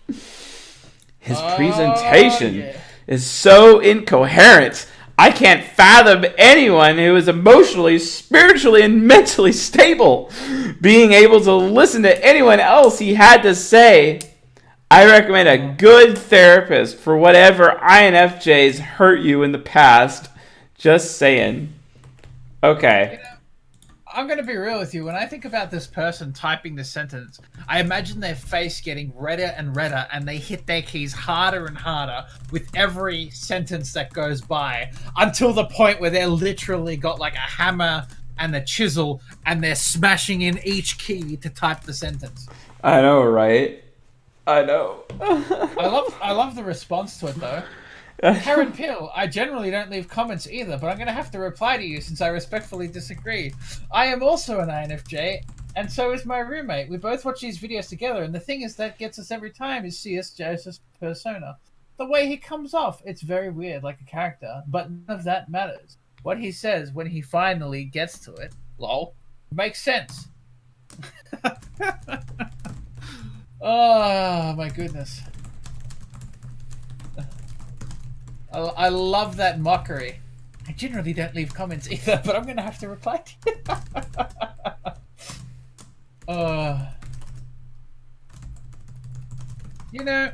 His presentation is so incoherent. I can't fathom anyone who is emotionally, spiritually, and mentally stable being able to listen to anyone else he had to say. I recommend a good therapist for whatever INFJs hurt you in the past. Just saying. Okay. I'm going to be real with you. When I think about this person typing this sentence, I imagine their face getting redder and redder, and they hit their keys harder and harder with every sentence that goes by until the point where they're literally got like a hammer and a chisel, and they're smashing in each key to type the sentence. I know, right? I know. I love the response to it, though. Karen Peel, I generally don't leave comments either, but I'm going to have to reply to you since I respectfully disagree. I am also an INFJ, and so is my roommate. We both watch these videos together, and the thing is that gets us every time is CSJ's persona. The way he comes off, it's very weird, like a character, but none of that matters. What he says when he finally gets to it, lol, makes sense. Oh, my goodness. I love that mockery. I generally don't leave comments either, but I'm going to have to reply to you. You know,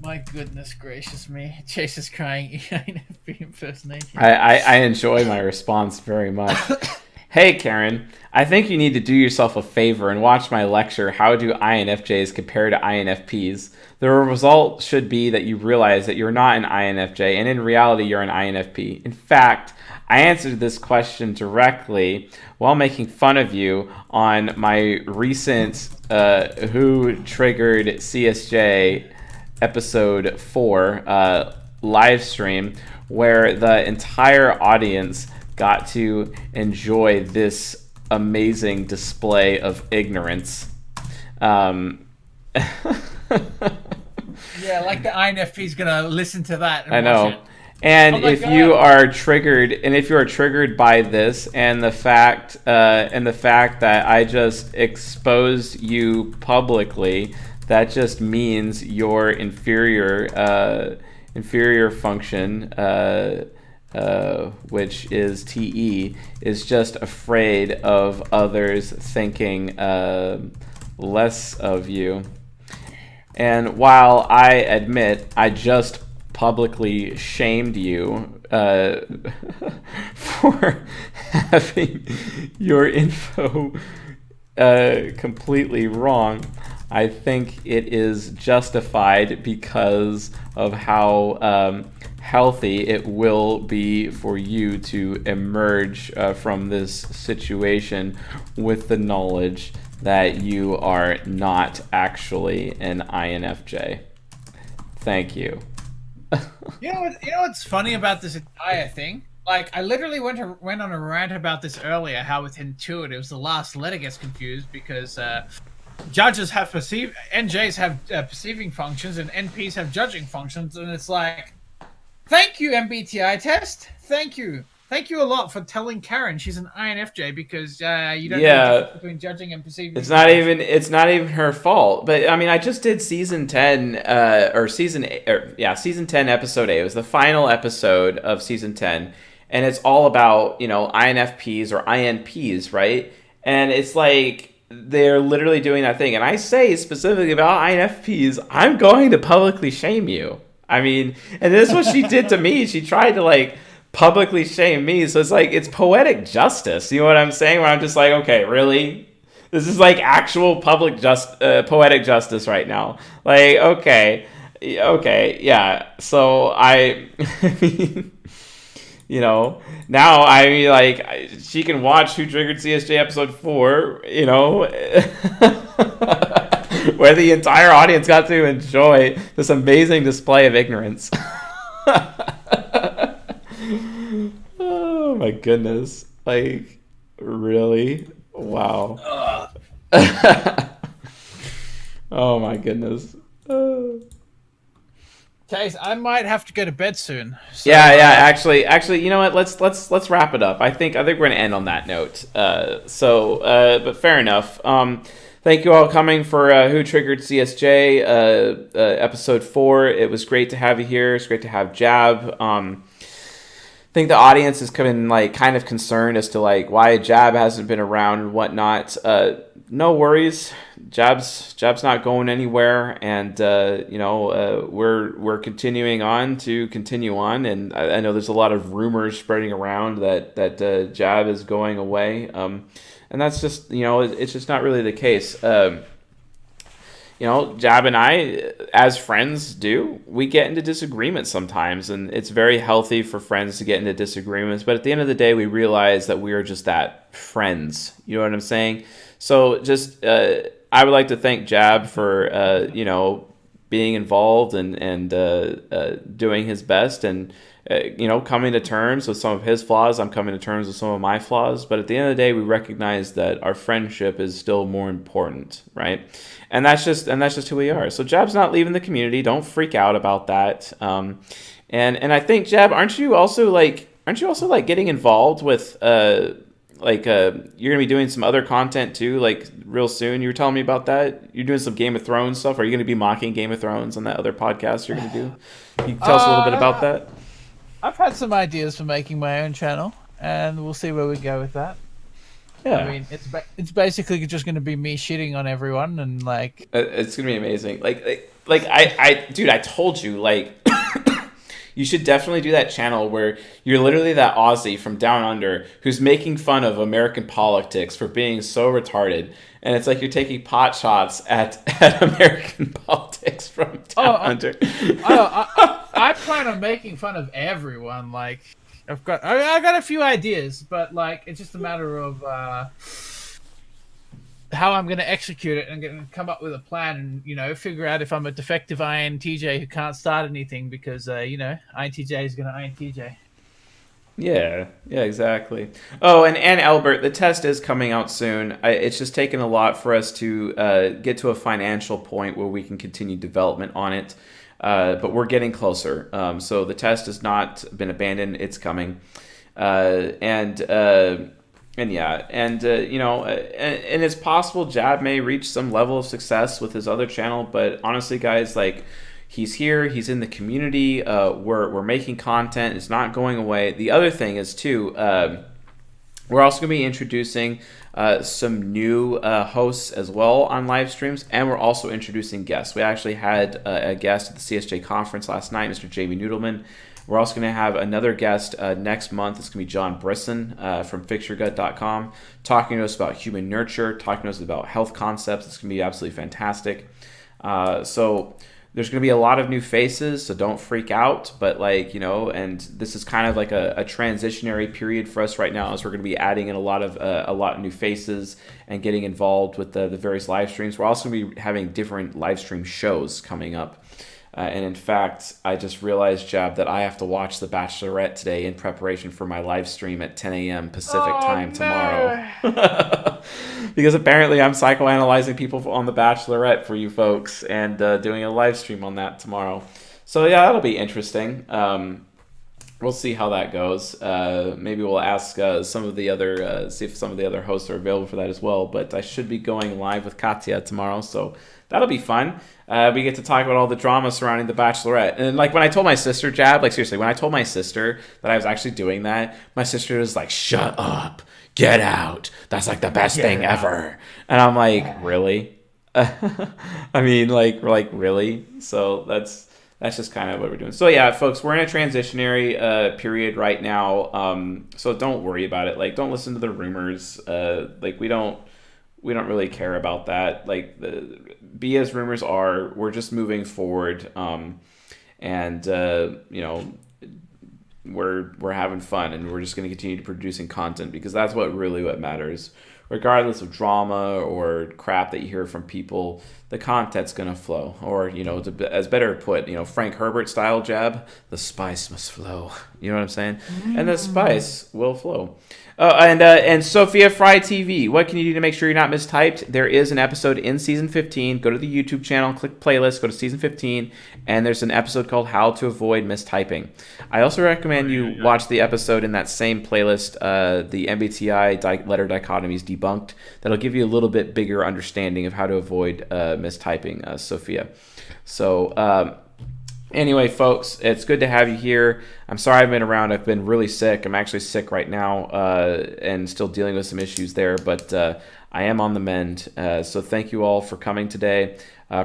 my goodness gracious me. Chase is crying. Impersonation. I enjoy my response very much. Hey, Karen, I think you need to do yourself a favor and watch my lecture, How Do INFJs Compare to INFPs? The result should be that you realize that you're not an INFJ, and in reality, you're an INFP. In fact, I answered this question directly while making fun of you on my recent Who Triggered CSJ episode 4 live stream, where the entire audience got to enjoy this amazing display of ignorance. Yeah, like the INFP's gonna listen to that. And I know. Watch it. And you are triggered by this, and the fact that I just exposed you publicly, that just means your inferior function, which is TE, is just afraid of others thinking less of you. And while I admit I just publicly shamed you for having your info completely wrong, I think it is justified because of how healthy it will be for you to emerge from this situation with the knowledge that you are not actually an INFJ. Thank you. You know what's funny about this entire thing? Like, I literally went on a rant about this earlier, how with intuitives, the last letter gets confused because judges have NJs have perceiving functions and NPs have judging functions, and it's like, thank you, MBTI test. Thank you a lot for telling Karen she's an INFJ because you don't know the difference between judging and perceiving. It's not even her fault. But I mean, I just did season 10 season 10 episode 8. It was the final episode of season 10, and it's all about, INFPs or INPs, right? And it's like they're literally doing that thing. And I say specifically about INFPs, I'm going to publicly shame you. I mean, and this is what she did to me. She tried to publicly shame me. So it's like, it's poetic justice. You know what I'm saying? Where I'm just like, okay, really? This is like actual poetic justice right now. Like, okay, yeah. So I mean, now I mean, like, she can watch Who Triggered CSJ episode 4, where the entire audience got to enjoy this amazing display of ignorance. Oh my goodness. Like, really? Wow. Oh my goodness. Chase, I might have to go to bed soon. So, Yeah. Actually, you know what? Let's wrap it up. I think we're gonna end on that note. But fair enough. Thank you all coming for Who Triggered CSJ episode 4. It was great to have you here. It's great to have Jab. I think the audience is kind of concerned as to like why Jab hasn't been around and whatnot. No worries, Jab's not going anywhere, and we're continuing on to continue on. And I know there's a lot of rumors spreading around that Jab is going away, and that's just it's just not really the case. Jab and I, as friends we get into disagreements sometimes, and it's very healthy for friends to get into disagreements. But at the end of the day, we realize that we are just that, friends. You know what I'm saying? So just, I would like to thank Jab for, being involved and doing his best, and coming to terms with some of his flaws. I'm coming to terms with some of my flaws. But at the end of the day, we recognize that our friendship is still more important, right? And that's just who we are. So Jab's not leaving the community. Don't freak out about that. And I think, Jab, aren't you also getting involved with you're gonna be doing some other content too, like real soon? You were telling me about that. You're doing some Game of Thrones stuff. Are you gonna be mocking Game of Thrones on that other podcast you're gonna do? Can you tell us a little bit about that? I've had some ideas for making my own channel, and we'll see where we go with that. Yeah. I mean, it's basically just going to be me shitting on everyone, and like it's going to be amazing. I told you, like, you should definitely do that channel where you're literally that Aussie from down under who's making fun of American politics for being so retarded. And it's like you're taking pot shots at American politics from down under. I plan on making fun of everyone. Like, I got a few ideas, but like it's just a matter of how I'm going to execute it, and going to come up with a plan, and figure out if I'm a defective INTJ who can't start anything because INTJ is going to INTJ. Yeah, exactly. Oh, and Albert, the test is coming out soon. It's just taken a lot for us to get to a financial point where we can continue development on it. But we're getting closer. So the test has not been abandoned. It's coming. And it's possible Jab may reach some level of success with his other channel. But honestly, guys, like, he's here. He's in the community. We're making content. It's not going away. The other thing is too, we're also going to be introducing some new hosts as well on live streams, and we're also introducing guests. We actually had a guest at the CSJ conference last night, Mr. Jamie Noodleman. We're also going to have another guest next month. It's going to be John Brisson from FixYourGut.com, talking to us about human nurture, talking to us about health concepts. It's going to be absolutely fantastic. So there's going to be a lot of new faces, so don't freak out. But and this is kind of like a transitionary period for us right now, as we're going to be adding in a lot of new faces and getting involved with the various live streams. We're also going to be having different live stream shows coming up. And in fact, I just realized, Jab, that I have to watch The Bachelorette today in preparation for my live stream at 10 a.m. Pacific time tomorrow. Because apparently I'm psychoanalyzing people on The Bachelorette for you folks, and doing a live stream on that tomorrow. So yeah, that'll be interesting. We'll see how that goes. Maybe we'll ask some of the other, see if some of the other hosts are available for that as well. But I should be going live with Katya tomorrow, so that'll be fun. We get to talk about all the drama surrounding The Bachelorette. And like when I told my sister, Jab, like seriously, when I told my sister that I was actually doing that, my sister was like, "Shut up, get out. That's like the best thing ever." And I'm like, really? I mean, like really? So that's just kind of what we're doing. So yeah, folks, we're in a transitionary period right now. So don't worry about it. Like, don't listen to the rumors. we don't really care about that. Like be as rumors are, we're just moving forward, and we're having fun, and we're just going to continue producing content because that's what matters. Regardless of drama or crap that you hear from people, the content's going to flow. Or, as better put, Frank Herbert style jab, the spice must flow. You know what I'm saying? And the spice will flow. And Sophia Fry TV. What can you do to make sure you're not mistyped? There is an episode in season 15. Go to the YouTube channel, click playlist, go to season 15, and there's an episode called How to Avoid Mistyping. I also recommend you watch the episode in that same playlist, the MBTI letter dichotomies debunked. That'll give you a little bit bigger understanding of how to avoid mistyping, Sophia. So, anyway, folks, it's good to have you here. I'm sorry I've been around. I've been really sick. I'm actually sick right now and still dealing with some issues there, but I am on the mend. So thank you all for coming today.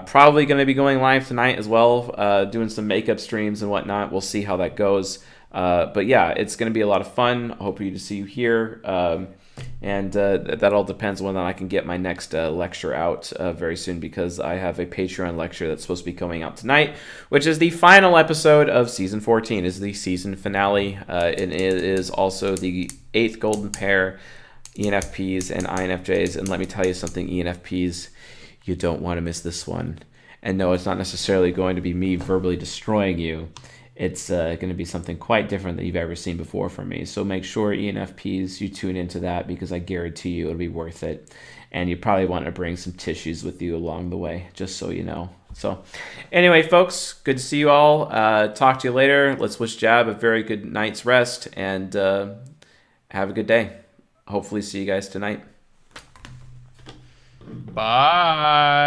Probably going to be going live tonight as well, doing some makeup streams and whatnot. We'll see how that goes. But yeah, it's going to be a lot of fun. I hope to see you here. And that all depends on whether I can get my next lecture out very soon, because I have a Patreon lecture that's supposed to be coming out tonight, which is the final episode of Season 14, is the season finale. And it is also the 8th golden pair, ENFPs and INFJs. And let me tell you something, ENFPs, you don't want to miss this one. And no, it's not necessarily going to be me verbally destroying you. It's going to be something quite different than you've ever seen before from me. So make sure, ENFPs, you tune into that, because I guarantee you it'll be worth it. And you probably want to bring some tissues with you along the way, just so you know. So anyway, folks, good to see you all. Talk to you later. Let's wish Jab a very good night's rest, and have a good day. Hopefully see you guys tonight. Bye.